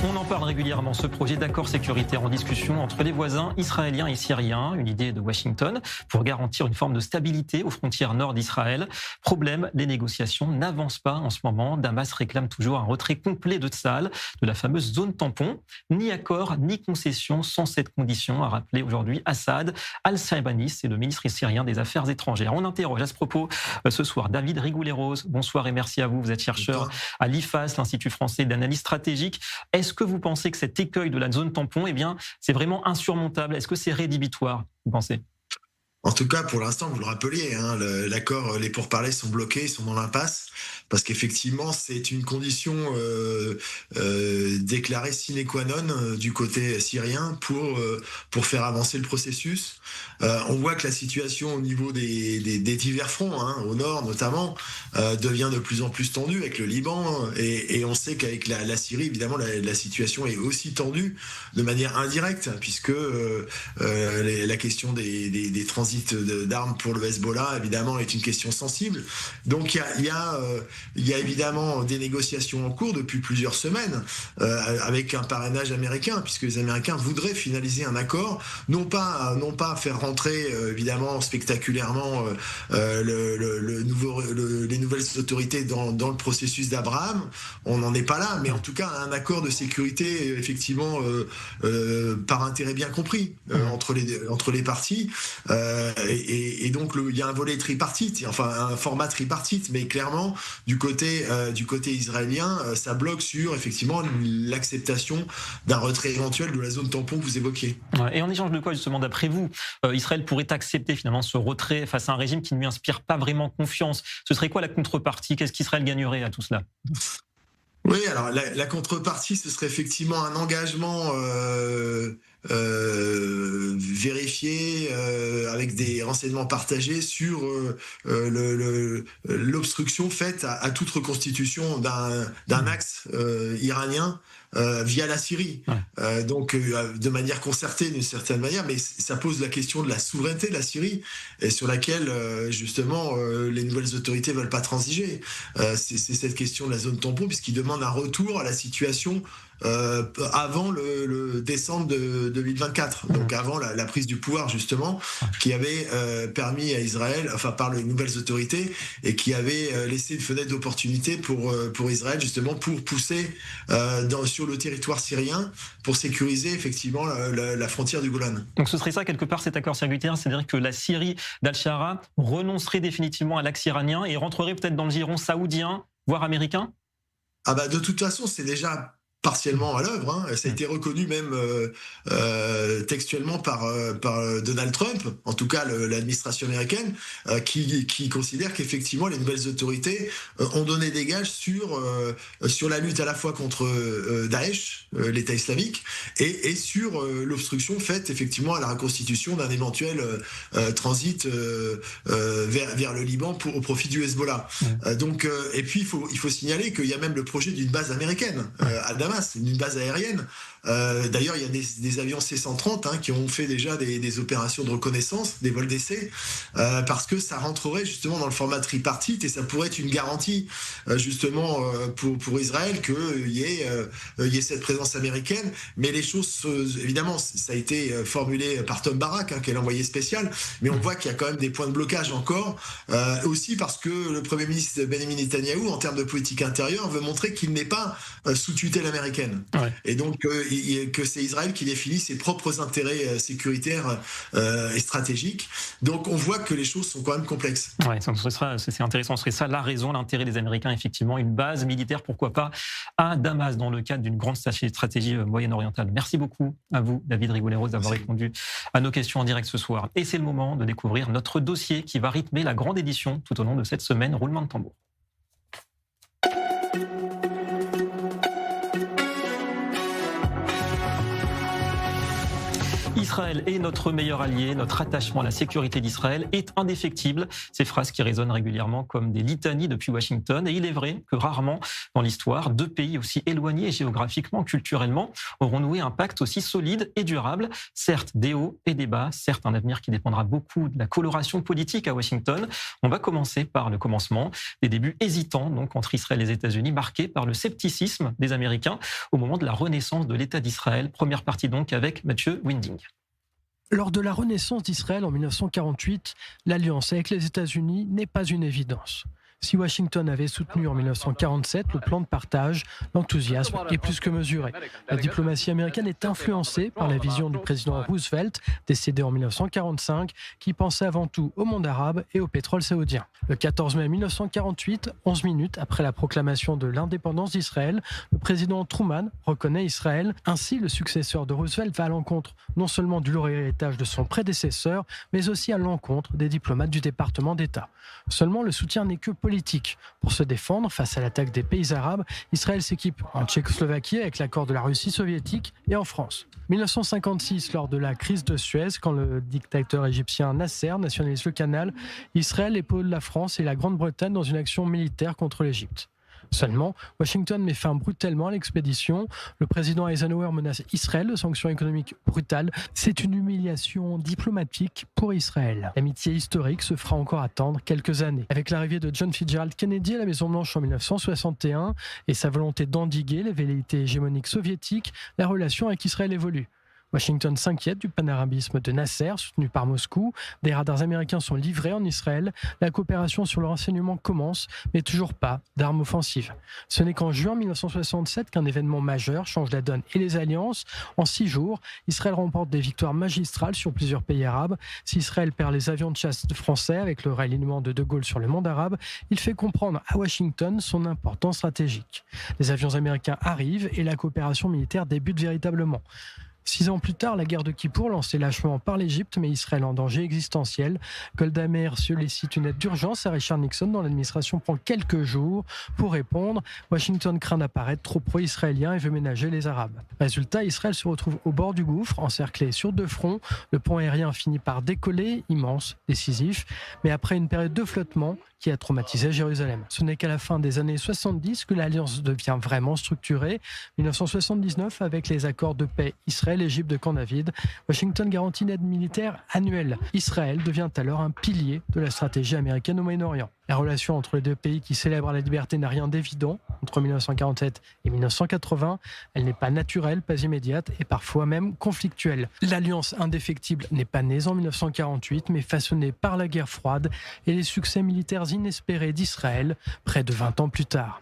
On en parle régulièrement, ce projet d'accord sécuritaire en discussion entre les voisins israéliens et syriens, une idée de Washington pour garantir une forme de stabilité aux frontières nord d'Israël. Problème, les négociations n'avancent pas en ce moment. Damas réclame toujours un retrait complet de Tzahal, de la fameuse zone tampon. Ni accord, ni concession sans cette condition, a rappelé aujourd'hui Assad Al-Shaibani, c'est le ministre syrien des Affaires étrangères. On interroge à ce propos ce soir David Rigoulet-Rose. Bonsoir et merci à vous. Vous êtes chercheur à l'IFAS, l'Institut français d'analyse stratégique. Est-ce que vous pensez que cet écueil de la zone tampon, eh bien, c'est vraiment insurmontable? Est-ce que c'est rédhibitoire, vous pensez? En tout cas, pour l'instant, vous le rappeliez, l'accord, les pourparlers sont bloqués, ils sont dans l'impasse, parce qu'effectivement, c'est une condition déclarée sine qua non du côté syrien pour faire avancer le processus. On voit que la situation au niveau des divers fronts, au nord notamment, devient de plus en plus tendue avec le Liban, et on sait qu'avec la Syrie, évidemment, la situation est aussi tendue de manière indirecte, puisque la question des transits d'armes pour le Hezbollah, évidemment, est une question sensible. Donc il y a évidemment des négociations en cours depuis plusieurs semaines avec un parrainage américain, puisque les Américains voudraient finaliser un accord, non pas faire rentrer évidemment spectaculairement les nouvelles autorités dans le processus d'Abraham, on n'en est pas là, mais en tout cas un accord de sécurité effectivement par intérêt bien compris entre les parties. Et donc il y a un volet tripartite, enfin un format tripartite, mais clairement du côté israélien, ça bloque sur effectivement l'acceptation d'un retrait éventuel de la zone tampon que vous évoquiez. Et en échange de quoi, justement, d'après vous, Israël pourrait accepter finalement ce retrait face à un régime qui ne lui inspire pas vraiment confiance? Ce serait quoi la contrepartie? Qu'est-ce qu'Israël gagnerait à tout cela? Oui, alors la contrepartie, ce serait effectivement un engagement vérifier avec des renseignements partagés sur l'obstruction faite à toute reconstitution d'un axe iranien via la Syrie. Donc de manière concertée d'une certaine manière, mais ça pose la question de la souveraineté de la Syrie et sur laquelle justement les nouvelles autorités veulent pas transiger. C'est cette question de la zone tampon puisqu'ils demandent un retour à la situation avant le décembre de 2024, donc avant la prise du pouvoir justement, qui avait permis à Israël, enfin par les nouvelles autorités, et qui avait laissé une fenêtre d'opportunité pour Israël justement pour pousser sur le territoire syrien pour sécuriser effectivement la frontière du Golan. Donc ce serait ça quelque part cet accord sécuritaire, c'est-à-dire que la Syrie d'Al-Shara renoncerait définitivement à l'axe iranien et rentrerait peut-être dans le giron saoudien, voire américain? Ah bah de toute façon c'est déjà partiellement à l'œuvre, hein. Ça a été reconnu même textuellement par Donald Trump, en tout cas l'administration américaine, qui considère qu'effectivement les nouvelles autorités ont donné des gages sur la lutte à la fois contre Daesh, l'État islamique, et sur l'obstruction faite effectivement à la reconstitution d'un éventuel transit vers le Liban au profit du Hezbollah. Donc, et puis il faut signaler qu'il y a même le projet d'une base américaine à Damas, une base aérienne. D'ailleurs, il y a des avions C-130 qui ont fait déjà des opérations de reconnaissance, des vols d'essai, parce que ça rentrerait justement dans le format tripartite et ça pourrait être une garantie justement pour Israël qu'il y ait cette présence américaine. Mais les choses, évidemment, ça a été formulé par Tom Barak, qui est l'envoyé spécial, mais on voit qu'il y a quand même des points de blocage encore, aussi parce que le Premier ministre Benjamin Netanyahou, en termes de politique intérieure, veut montrer qu'il n'est pas sous tutelle américaine. Et donc, que c'est Israël qui définit ses propres intérêts sécuritaires et stratégiques. Donc on voit que les choses sont quand même complexes. Ouais, c'est intéressant, ce serait ça la raison, l'intérêt des Américains, effectivement, une base militaire, pourquoi pas, à Damas, dans le cadre d'une grande stratégie moyen-orientale. Merci beaucoup à vous, David Rigoleros, d'avoir répondu à nos questions en direct ce soir. Et c'est le moment de découvrir notre dossier qui va rythmer la grande édition tout au long de cette semaine. Roulement de tambour. Israël est notre meilleur allié, notre attachement à la sécurité d'Israël est indéfectible. Ces phrases qui résonnent régulièrement comme des litanies depuis Washington. Et il est vrai que rarement dans l'histoire, deux pays aussi éloignés géographiquement, culturellement, auront noué un pacte aussi solide et durable. Certes, des hauts et des bas, certes un avenir qui dépendra beaucoup de la coloration politique à Washington. On va commencer par le commencement, des débuts hésitants donc entre Israël et les États-Unis, marqués par le scepticisme des Américains au moment de la renaissance de l'État d'Israël. Première partie donc avec Mathieu Winding. Lors de la renaissance d'Israël en 1948, l'alliance avec les États-Unis n'est pas une évidence. Si Washington avait soutenu en 1947 le plan de partage, l'enthousiasme est plus que mesuré. La diplomatie américaine est influencée par la vision du président Roosevelt, décédé en 1945, qui pensait avant tout au monde arabe et au pétrole saoudien. Le 14 mai 1948, 11 minutes après la proclamation de l'indépendance d'Israël, le président Truman reconnaît Israël. Ainsi, le successeur de Roosevelt va à l'encontre non seulement du lourd héritage de son prédécesseur, mais aussi à l'encontre des diplomates du département d'État. Seulement, le soutien n'est que politique. Pour se défendre face à l'attaque des pays arabes, Israël s'équipe en Tchécoslovaquie avec l'accord de la Russie soviétique et en France. 1956, lors de la crise de Suez, quand le dictateur égyptien Nasser nationalise le canal, Israël épaule la France et la Grande-Bretagne dans une action militaire contre l'Égypte. Seulement, Washington met fin brutalement à l'expédition. Le président Eisenhower menace Israël de sanctions économiques brutales. C'est une humiliation diplomatique pour Israël. L'amitié historique se fera encore attendre quelques années. Avec l'arrivée de John Fitzgerald Kennedy à la Maison-Blanche en 1961 et sa volonté d'endiguer les velléités hégémoniques soviétiques, la relation avec Israël évolue. Washington s'inquiète du panarabisme de Nasser, soutenu par Moscou. Des radars américains sont livrés en Israël. La coopération sur le renseignement commence, mais toujours pas d'armes offensives. Ce n'est qu'en juin 1967 qu'un événement majeur change la donne et les alliances. En 6 jours, Israël remporte des victoires magistrales sur plusieurs pays arabes. Si Israël perd les avions de chasse français avec le réalignement de De Gaulle sur le monde arabe, il fait comprendre à Washington son importance stratégique. Les avions américains arrivent et la coopération militaire débute véritablement. 6 ans plus tard, la guerre de Kippour, lancée lâchement par l'Égypte, met Israël en danger existentiel. Golda Meir sollicite une aide d'urgence à Richard Nixon, dont l'administration prend quelques jours pour répondre. Washington craint d'apparaître trop pro-israélien et veut ménager les Arabes. Résultat, Israël se retrouve au bord du gouffre, encerclé sur 2 fronts. Le pont aérien finit par décoller, immense, décisif, mais après une période de flottement qui a traumatisé Jérusalem. Ce n'est qu'à la fin des années 70 que l'alliance devient vraiment structurée. 1979, avec les accords de paix Israël-Égypte de Camp David, Washington garantit une aide militaire annuelle. Israël devient alors un pilier de la stratégie américaine au Moyen-Orient. La relation entre les deux pays qui célèbrent la liberté n'a rien d'évident. Entre 1947 et 1980, elle n'est pas naturelle, pas immédiate et parfois même conflictuelle. L'alliance indéfectible n'est pas née en 1948, mais façonnée par la guerre froide et les succès militaires inespérés d'Israël près de 20 ans plus tard.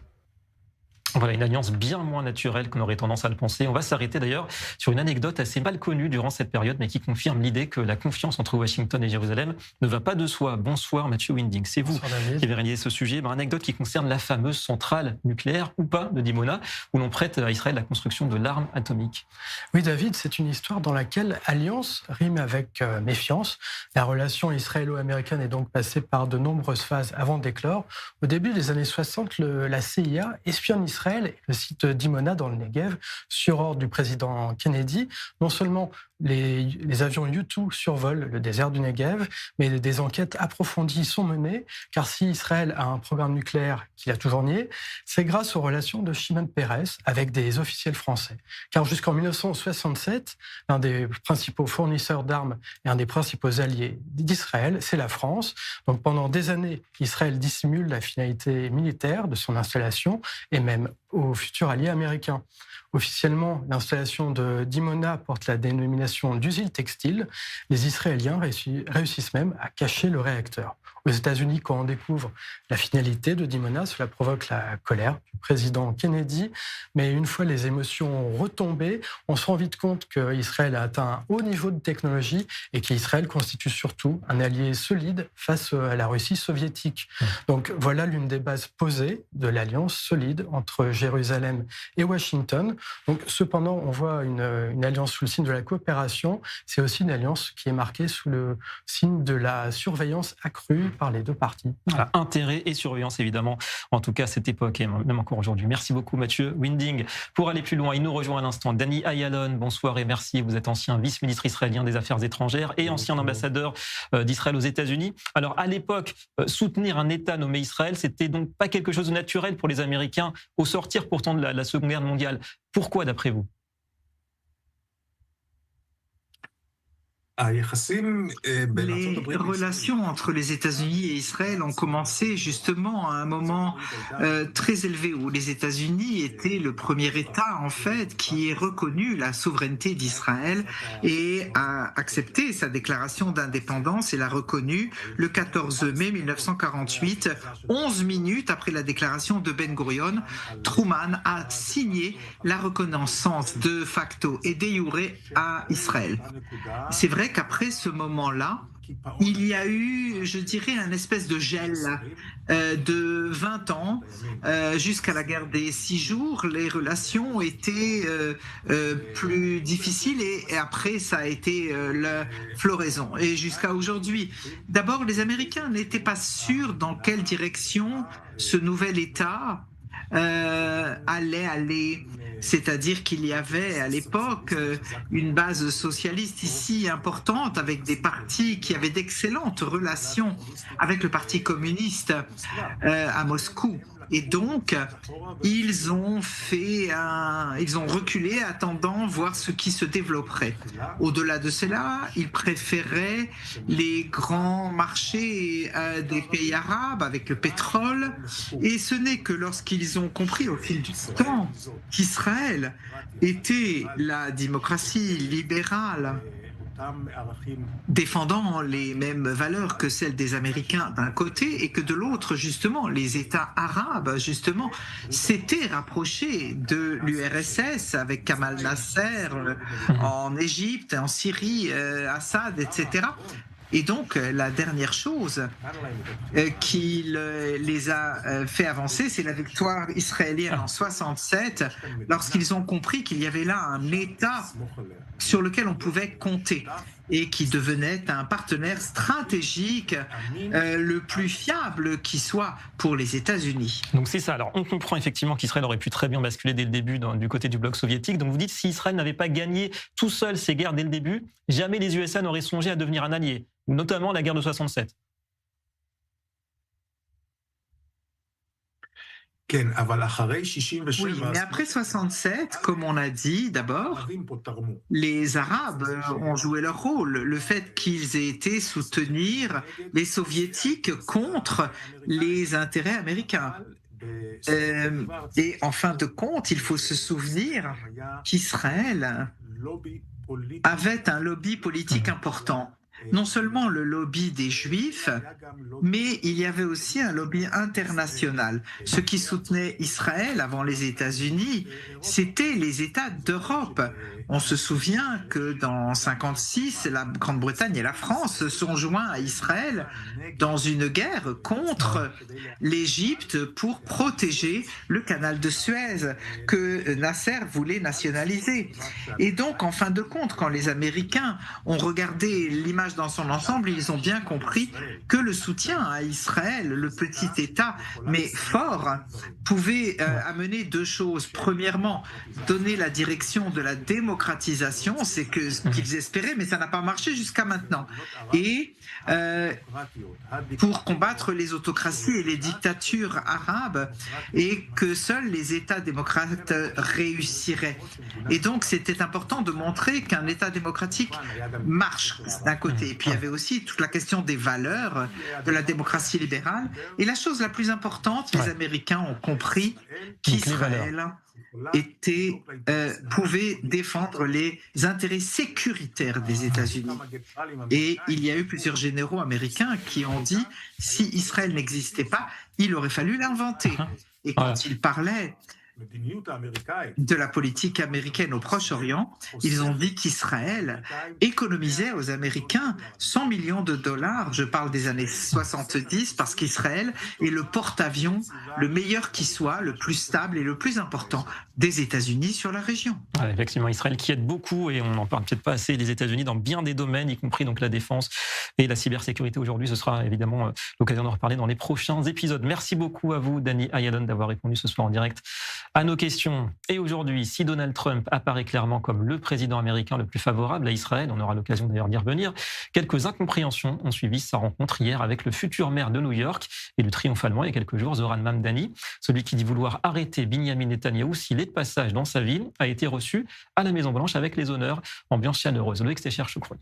Voilà, une alliance bien moins naturelle qu'on aurait tendance à le penser. On va s'arrêter d'ailleurs sur une anecdote assez mal connue durant cette période, mais qui confirme l'idée que la confiance entre Washington et Jérusalem ne va pas de soi. Bonsoir Mathieu Winding, c'est vous qui avez réalisé ce sujet. Anecdote qui concerne la fameuse centrale nucléaire, ou pas, de Dimona, où l'on prête à Israël la construction de l'arme atomique. Oui David, c'est une histoire dans laquelle alliance rime avec méfiance. La relation israélo-américaine est donc passée par de nombreuses phases avant d'éclore. Au début des années 60, la CIA espionne Israël et le site Dimona dans le Negev, sur ordre du président Kennedy. Non seulement les avions U-2 survolent le désert du Negev, mais des enquêtes approfondies sont menées, car si Israël a un programme nucléaire qu'il a toujours nié, c'est grâce aux relations de Shimon Peres avec des officiels français. Car jusqu'en 1967, l'un des principaux fournisseurs d'armes et un des principaux alliés d'Israël, c'est la France. Donc pendant des années, Israël dissimule la finalité militaire de son installation et même aux futurs alliés américains. Officiellement, l'installation de Dimona porte la dénomination d'usine textile. Les Israéliens réussissent même à cacher le réacteur. Aux États-Unis, quand on découvre la finalité de Dimona, cela provoque la colère du président Kennedy. Mais une fois les émotions retombées, on se rend vite compte qu'Israël a atteint un haut niveau de technologie et qu'Israël constitue surtout un allié solide face à la Russie soviétique. Donc voilà l'une des bases posées de l'alliance solide entre Jérusalem et Washington. Donc, cependant, on voit une alliance sous le signe de la coopération. C'est aussi une alliance qui est marquée sous le signe de la surveillance accrue par les deux parties. Voilà, intérêt et surveillance, évidemment, en tout cas à cette époque et même encore aujourd'hui. Merci beaucoup Mathieu Winding. Pour aller plus loin, il nous rejoint à l'instant Danny Ayalon. Bonsoir et merci. Vous êtes ancien vice-ministre israélien des Affaires étrangères et ancien ambassadeur d'Israël aux États-Unis. Alors, à l'époque, soutenir un État nommé Israël, c'était donc pas quelque chose de naturel pour les Américains, au sortir pourtant de la Seconde Guerre mondiale. Pourquoi, d'après vous ? Les relations entre les États-Unis et Israël ont commencé justement à un moment très élevé où les États-Unis étaient le premier État en fait qui ait reconnu la souveraineté d'Israël et a accepté sa déclaration d'indépendance et l'a reconnue le 14 mai 1948, 11 minutes après la déclaration de Ben Gurion. Truman a signé la reconnaissance de facto et de jure à Israël. C'est vrai qu'après ce moment-là, il y a eu, je dirais, un espèce de gel de 20 ans jusqu'à la guerre des 6 jours. Les relations étaient plus difficiles et après, ça a été la floraison. Et jusqu'à aujourd'hui. D'abord, les Américains n'étaient pas sûrs dans quelle direction ce nouvel État allait aller. C'est-à-dire qu'il y avait à l'époque une base socialiste ici importante avec des partis qui avaient d'excellentes relations avec le Parti communiste à Moscou. Et donc, ils ont reculé attendant voir ce qui se développerait. Au-delà de cela, ils préféraient les grands marchés des pays arabes avec le pétrole. Et ce n'est que lorsqu'ils ont compris au fil du temps qu'Israël était la démocratie libérale défendant les mêmes valeurs que celles des Américains d'un côté et que de l'autre, justement, les États arabes, justement, s'étaient rapprochés de l'URSS avec Kamal Nasser en Égypte, en Syrie, Assad, etc. Et donc, la dernière chose qui les a fait avancer, c'est la victoire israélienne en 67, lorsqu'ils ont compris qu'il y avait là un État sur lequel on pouvait compter et qui devenait un partenaire stratégique le plus fiable qui soit pour les États-Unis. Donc c'est ça. Alors on comprend effectivement qu'Israël aurait pu très bien basculer dès le début du côté du bloc soviétique. Donc vous dites si Israël n'avait pas gagné tout seul ces guerres dès le début, jamais les USA n'auraient songé à devenir un allié, notamment la guerre de 67. Oui, mais après 67, comme on a dit d'abord, les Arabes ont joué leur rôle. Le fait qu'ils aient été soutenir les Soviétiques contre les intérêts américains. Et en fin de compte, il faut se souvenir qu'Israël avait un lobby politique important. Non seulement le lobby des Juifs, mais il y avait aussi un lobby international. Ce qui soutenait Israël avant les États-Unis, c'était les États d'Europe. On se souvient que dans 1956, la Grande-Bretagne et la France se sont joints à Israël dans une guerre contre l'Égypte pour protéger le canal de Suez que Nasser voulait nationaliser. Et donc, en fin de compte, quand les Américains ont regardé l'image dans son ensemble, ils ont bien compris que le soutien à Israël, le petit État, mais fort, pouvait amener deux choses. Premièrement, donner la direction de la démocratisation, c'est ce qu'ils espéraient, mais ça n'a pas marché jusqu'à maintenant. Et pour combattre les autocraties et les dictatures arabes, et que seuls les États démocrates réussiraient. Et donc, c'était important de montrer qu'un État démocratique marche d'un côté. Et puis, il y avait aussi toute la question des valeurs de la démocratie libérale. Et la chose la plus importante, les Américains ont compris qu'Israël pouvait défendre les intérêts sécuritaires des États-Unis. Et il y a eu plusieurs généraux américains qui ont dit si Israël n'existait pas, il aurait fallu l'inventer. Et quand ils parlaient de la politique américaine au Proche-Orient, ils ont dit qu'Israël économisait aux Américains 100 millions de dollars, je parle des années 70, parce qu'Israël est le porte-avions le meilleur qui soit, le plus stable et le plus important des États-Unis sur la région. Ouais, effectivement, Israël qui aide beaucoup, et on n'en parle peut-être pas assez, des États-Unis dans bien des domaines, y compris donc la défense et la cybersécurité aujourd'hui. Ce sera évidemment l'occasion d'en reparler dans les prochains épisodes. Merci beaucoup à vous, Dani Ayalon, d'avoir répondu ce soir en direct à nos questions. Et aujourd'hui, si Donald Trump apparaît clairement comme le président américain le plus favorable à Israël, on aura l'occasion d'ailleurs d'y revenir, quelques incompréhensions ont suivi sa rencontre hier avec le futur maire de New York, élu triomphalement il y a quelques jours, Zoran Mamdani. Celui qui dit vouloir arrêter Binyamin Netanyahou s'il est de passage dans sa ville, a été reçu à la Maison-Blanche avec les honneurs, ambiance chaleureuse. Loïc Stécher-Choucroy.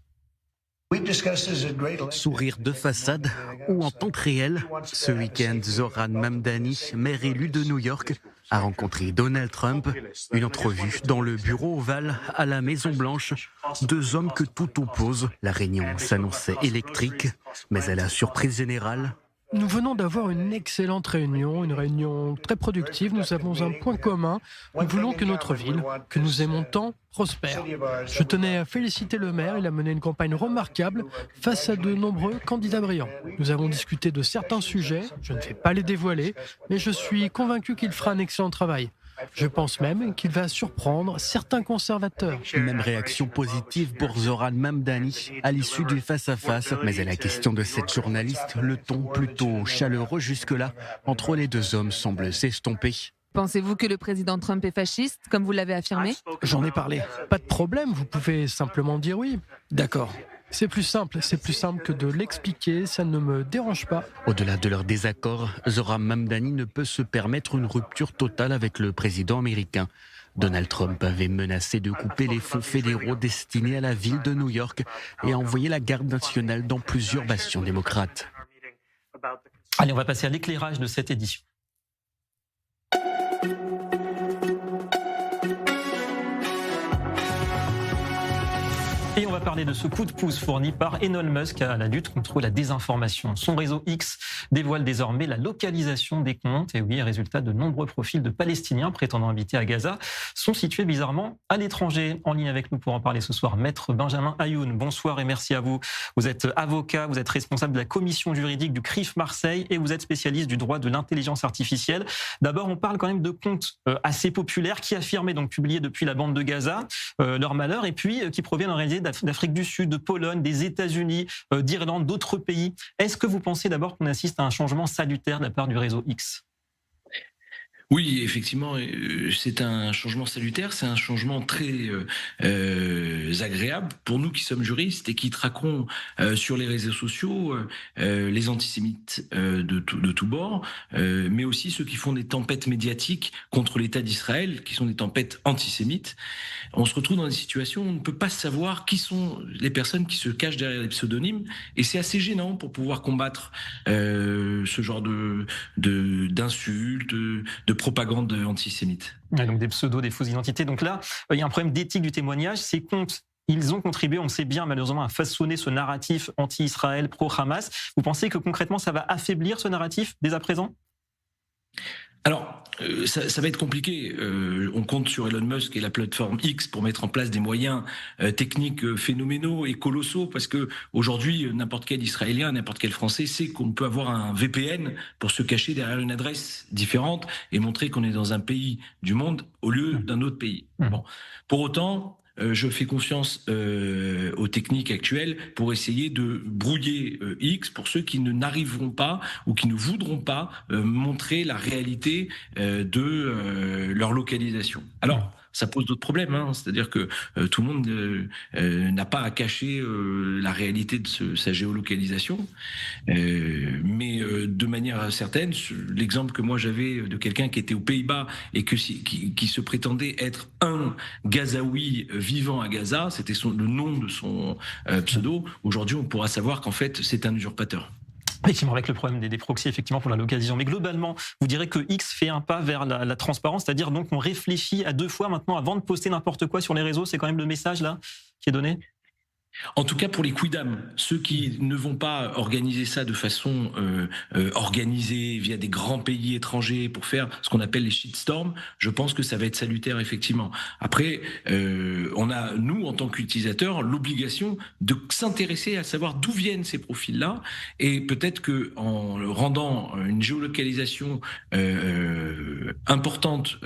Sourire de façade ou en temps réel, ce week-end, Zoran Mamdani, maire élu de New York, a rencontré Donald Trump. Une entrevue dans le bureau ovale à la Maison-Blanche. Deux hommes que tout oppose. La réunion s'annonçait électrique, mais à la surprise générale, nous venons d'avoir une excellente réunion, une réunion très productive. Nous avons un point commun. Nous voulons que notre ville, que nous aimons tant, prospère. Je tenais à féliciter le maire. Il a mené une campagne remarquable face à de nombreux candidats brillants. Nous avons discuté de certains sujets. Je ne vais pas les dévoiler, mais je suis convaincu qu'il fera un excellent travail. Je pense même qu'il va surprendre certains conservateurs. Même réaction positive pour Zoran Mamdani à l'issue du face-à-face. Mais à la question de cette journaliste, le ton plutôt chaleureux jusque-là entre les deux hommes semble s'estomper. Pensez-vous que le président Trump est fasciste, comme vous l'avez affirmé ? J'en ai parlé. Pas de problème, vous pouvez simplement dire oui. D'accord. C'est plus simple que de l'expliquer, ça ne me dérange pas. Au-delà de leur désaccord, Zoran Mamdani ne peut se permettre une rupture totale avec le président américain. Donald Trump avait menacé de couper les fonds fédéraux destinés à la ville de New York et a envoyé la garde nationale dans plusieurs bastions démocrates. Allez, on va passer à l'éclairage de cette édition. Et on va parler de ce coup de pouce fourni par Elon Musk à la lutte contre la désinformation. Son réseau X dévoile désormais la localisation des comptes. Et oui, résultat, de nombreux profils de Palestiniens prétendant habiter à Gaza sont situés bizarrement à l'étranger. En ligne avec nous pour en parler ce soir, Maître Benjamin Ayoun. Bonsoir et merci à vous. Vous êtes avocat, vous êtes responsable de la commission juridique du CRIF Marseille et vous êtes spécialiste du droit de l'intelligence artificielle. D'abord, on parle quand même de comptes assez populaires qui affirmaient, donc publiés depuis la bande de Gaza, leur malheur, et puis qui proviennent en réalité d'Afrique du Sud, de Pologne, des États-Unis, d'Irlande, d'autres pays. Est-ce que vous pensez d'abord qu'on assiste à un changement salutaire de la part du réseau X ? Oui, effectivement, c'est un changement salutaire, c'est un changement très agréable pour nous qui sommes juristes et qui traquons sur les réseaux sociaux les antisémites de tous bords, mais aussi ceux qui font des tempêtes médiatiques contre l'État d'Israël, qui sont des tempêtes antisémites. On se retrouve dans des situations où on ne peut pas savoir qui sont les personnes qui se cachent derrière les pseudonymes, et c'est assez gênant pour pouvoir combattre ce genre d'insultes, de propagande antisémite. Ouais, donc des pseudos, des fausses identités. Donc là, il y a un problème d'éthique du témoignage. Ces comptes, ils ont contribué, on le sait bien, malheureusement, à façonner ce narratif anti-Israël, pro-Hamas. Vous pensez que concrètement, ça va affaiblir ce narratif dès à présent ? Alors, ça va être compliqué. On compte sur Elon Musk et la plateforme X pour mettre en place des moyens techniques phénoménaux et colossaux, parce que aujourd'hui, n'importe quel Israélien, n'importe quel Français sait qu'on peut avoir un VPN pour se cacher derrière une adresse différente et montrer qu'on est dans un pays du monde au lieu d'un autre pays. Bon. Pour autant, je fais confiance aux techniques actuelles pour essayer de brouiller X pour ceux qui n'arriveront pas ou qui ne voudront pas montrer la réalité de leur localisation. Alors, ça pose d'autres problèmes, hein. C'est-à-dire que tout le monde n'a pas à cacher la réalité de sa géolocalisation, mais de manière certaine, l'exemple que moi j'avais de quelqu'un qui était aux Pays-Bas et qui se prétendait être un Gazaoui vivant à Gaza, c'était le nom de son pseudo. Aujourd'hui, on pourra savoir qu'en fait, c'est un usurpateur. Effectivement, avec le problème des proxys, effectivement, pour la localisation. Mais globalement, vous direz que X fait un pas vers la transparence, c'est-à-dire donc on réfléchit à 2 fois maintenant avant de poster n'importe quoi sur les réseaux. C'est quand même le message là qui est donné ? En tout cas pour les quidam, ceux qui ne vont pas organiser ça de façon organisée via des grands pays étrangers pour faire ce qu'on appelle les shitstorms, je pense que ça va être salutaire effectivement. Après, on a, nous en tant qu'utilisateurs, l'obligation de s'intéresser à savoir d'où viennent ces profils-là, et peut-être que en rendant une géolocalisation importante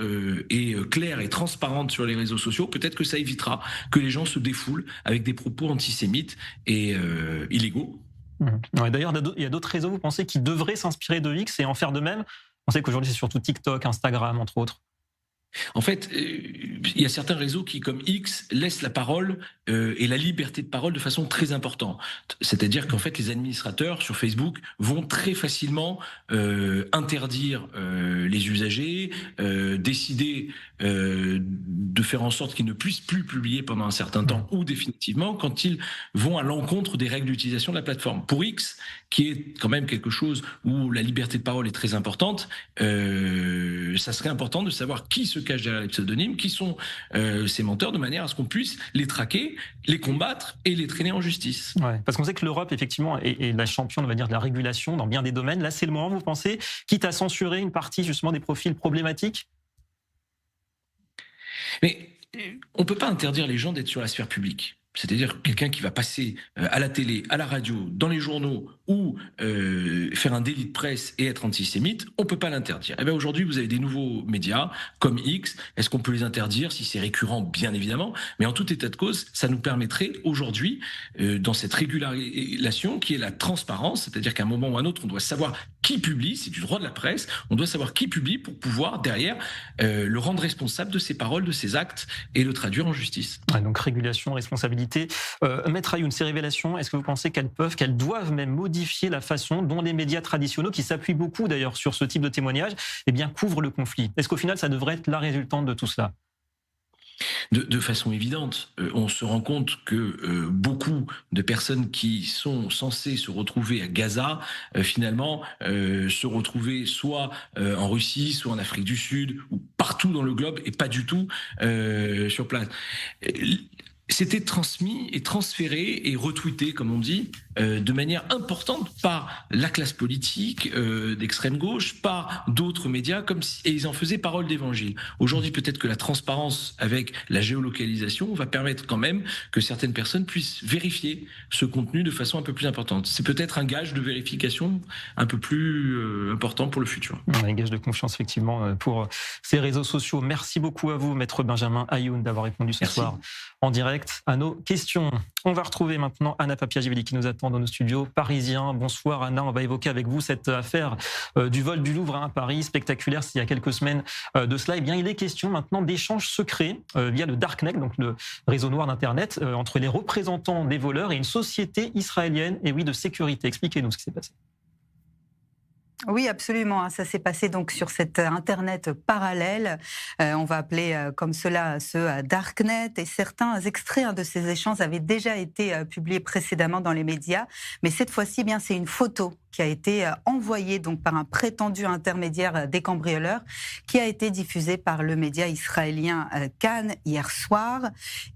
et claire et transparente sur les réseaux sociaux, peut-être que ça évitera que les gens se défoulent avec des propos antisémites et illégaux. Ouais, d'ailleurs, il y a d'autres réseaux, vous pensez, qui devraient s'inspirer de X et en faire de même ? On sait qu'aujourd'hui, c'est surtout TikTok, Instagram, entre autres. En fait, il y a certains réseaux qui, comme X, laissent la parole et la liberté de parole de façon très importante. C'est-à-dire qu'en fait, les administrateurs sur Facebook vont très facilement interdire les usagers, décider de faire en sorte qu'ils ne puissent plus publier pendant un certain temps ou définitivement quand ils vont à l'encontre des règles d'utilisation de la plateforme. Pour X, qui est quand même quelque chose où la liberté de parole est très importante, ça serait important de savoir qui se cache derrière les pseudonymes, qui sont ces menteurs, de manière à ce qu'on puisse les traquer, les combattre et les traîner en justice. Ouais, parce qu'on sait que l'Europe, effectivement, est la championne, on va dire, de la régulation dans bien des domaines. Là, c'est le moment, vous pensez, quitte à censurer une partie, justement, des profils problématiques ? Mais on ne peut pas interdire les gens d'être sur la sphère publique. C'est-à-dire quelqu'un qui va passer à la télé, à la radio, dans les journaux ou faire un délit de presse et être antisémite, on ne peut pas l'interdire. Eh bien aujourd'hui, vous avez des nouveaux médias comme X. Est-ce qu'on peut les interdire si c'est récurrent ? Bien évidemment. Mais en tout état de cause, ça nous permettrait aujourd'hui, dans cette régulation qui est la transparence, c'est-à-dire qu'à un moment ou à un autre, on doit savoir qui publie, c'est du droit de la presse, on doit savoir qui publie pour pouvoir derrière le rendre responsable de ses paroles, de ses actes et le traduire en justice. Ouais, donc régulation, responsabilité. Maître Ayoun, ces révélations, est-ce que vous pensez qu'elles doivent même modifier la façon dont les médias traditionnels, qui s'appuient beaucoup d'ailleurs sur ce type de témoignage, eh bien, couvrent le conflit ? Est-ce qu'au final, ça devrait être la résultante de tout cela ? De façon évidente, on se rend compte que beaucoup de personnes qui sont censées se retrouver à Gaza, finalement, se retrouver soit en Russie, soit en Afrique du Sud, ou partout dans le globe, et pas du tout sur place. c'était transmis et transféré et retweeté, comme on dit, de manière importante par la classe politique d'extrême gauche, par d'autres médias, et ils en faisaient parole d'évangile. Aujourd'hui, peut-être que la transparence avec la géolocalisation va permettre quand même que certaines personnes puissent vérifier ce contenu de façon un peu plus importante. C'est peut-être un gage de vérification un peu plus important pour le futur. Un gage de confiance, effectivement, pour ces réseaux sociaux. Merci beaucoup à vous, Maître Benjamin Ayoun, d'avoir répondu ce soir en direct à nos questions. On va retrouver maintenant Anna Papiagivili qui nous attend dans nos studios parisiens. Bonsoir Anna, on va évoquer avec vous cette affaire du vol du Louvre à Paris, spectaculaire il y a quelques semaines de cela. Eh bien, il est question maintenant d'échanges secrets via le Darknet, donc le réseau noir d'Internet, entre les représentants des voleurs et une société israélienne, et oui, de sécurité. Expliquez-nous ce qui s'est passé. Oui, absolument. Ça s'est passé donc sur cet Internet parallèle. On va appeler comme cela ce Darknet. Et certains extraits de ces échanges avaient déjà été publiés précédemment dans les médias. Mais cette fois-ci, bien, c'est une photo qui a été envoyée donc par un prétendu intermédiaire des cambrioleurs, qui a été diffusée par le média israélien Cannes hier soir.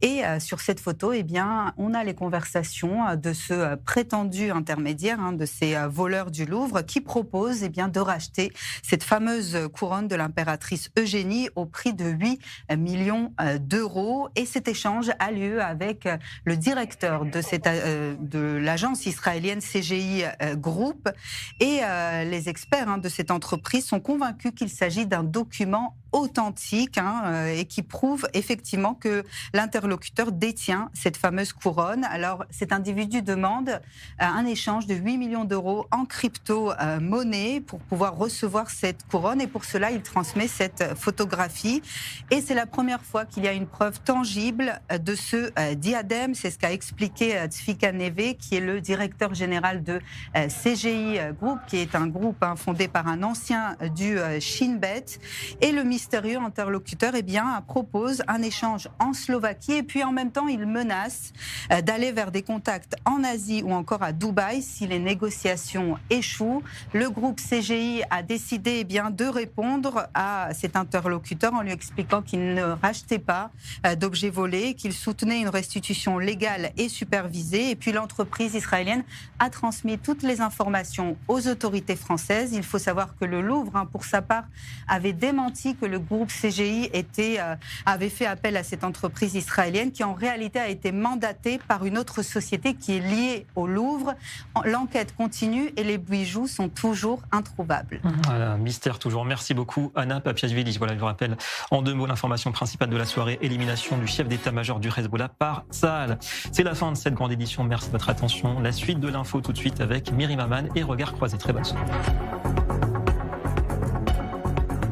Et sur cette photo, eh bien, on a les conversations de ce prétendu intermédiaire, de ces voleurs du Louvre, qui proposent de racheter cette fameuse couronne de l'impératrice Eugénie au prix de 8 millions d'euros. Et cet échange a lieu avec le directeur de l'agence israélienne CGI Group. Et les experts de cette entreprise sont convaincus qu'il s'agit d'un document authentique et qui prouve effectivement que l'interlocuteur détient cette fameuse couronne. Alors, cet individu demande un échange de 8 millions d'euros en crypto-monnaie pour pouvoir recevoir cette couronne, et pour cela, il transmet cette photographie. Et c'est la première fois qu'il y a une preuve tangible de ce diadème. C'est ce qu'a expliqué Tzvika Neve, qui est le directeur général de CGI Group, qui est un groupe fondé par un ancien du Shin Bet. Et le mystérieux interlocuteur propose un échange en Slovaquie, et puis en même temps il menace d'aller vers des contacts en Asie ou encore à Dubaï si les négociations échouent. Le groupe CGI a décidé de répondre à cet interlocuteur en lui expliquant qu'il ne rachetait pas d'objets volés, qu'il soutenait une restitution légale et supervisée. Et puis l'entreprise israélienne a transmis toutes les informations aux autorités françaises. Il faut savoir que le Louvre, pour sa part, avait démenti que le groupe CGI avait fait appel à cette entreprise israélienne, qui en réalité a été mandatée par une autre société qui est liée au Louvre. L'enquête continue et les bijoux sont toujours introuvables. Voilà, mystère toujours. Merci beaucoup Anna Papiagivili. Voilà, je vous rappelle en 2 mots l'information principale de la soirée: élimination du chef d'état-major du Hezbollah par Tsahal. C'est la fin de cette grande édition. Merci de votre attention. La suite de l'info tout de suite avec Myri Maman et Regard Croisé. Très bonne soirée.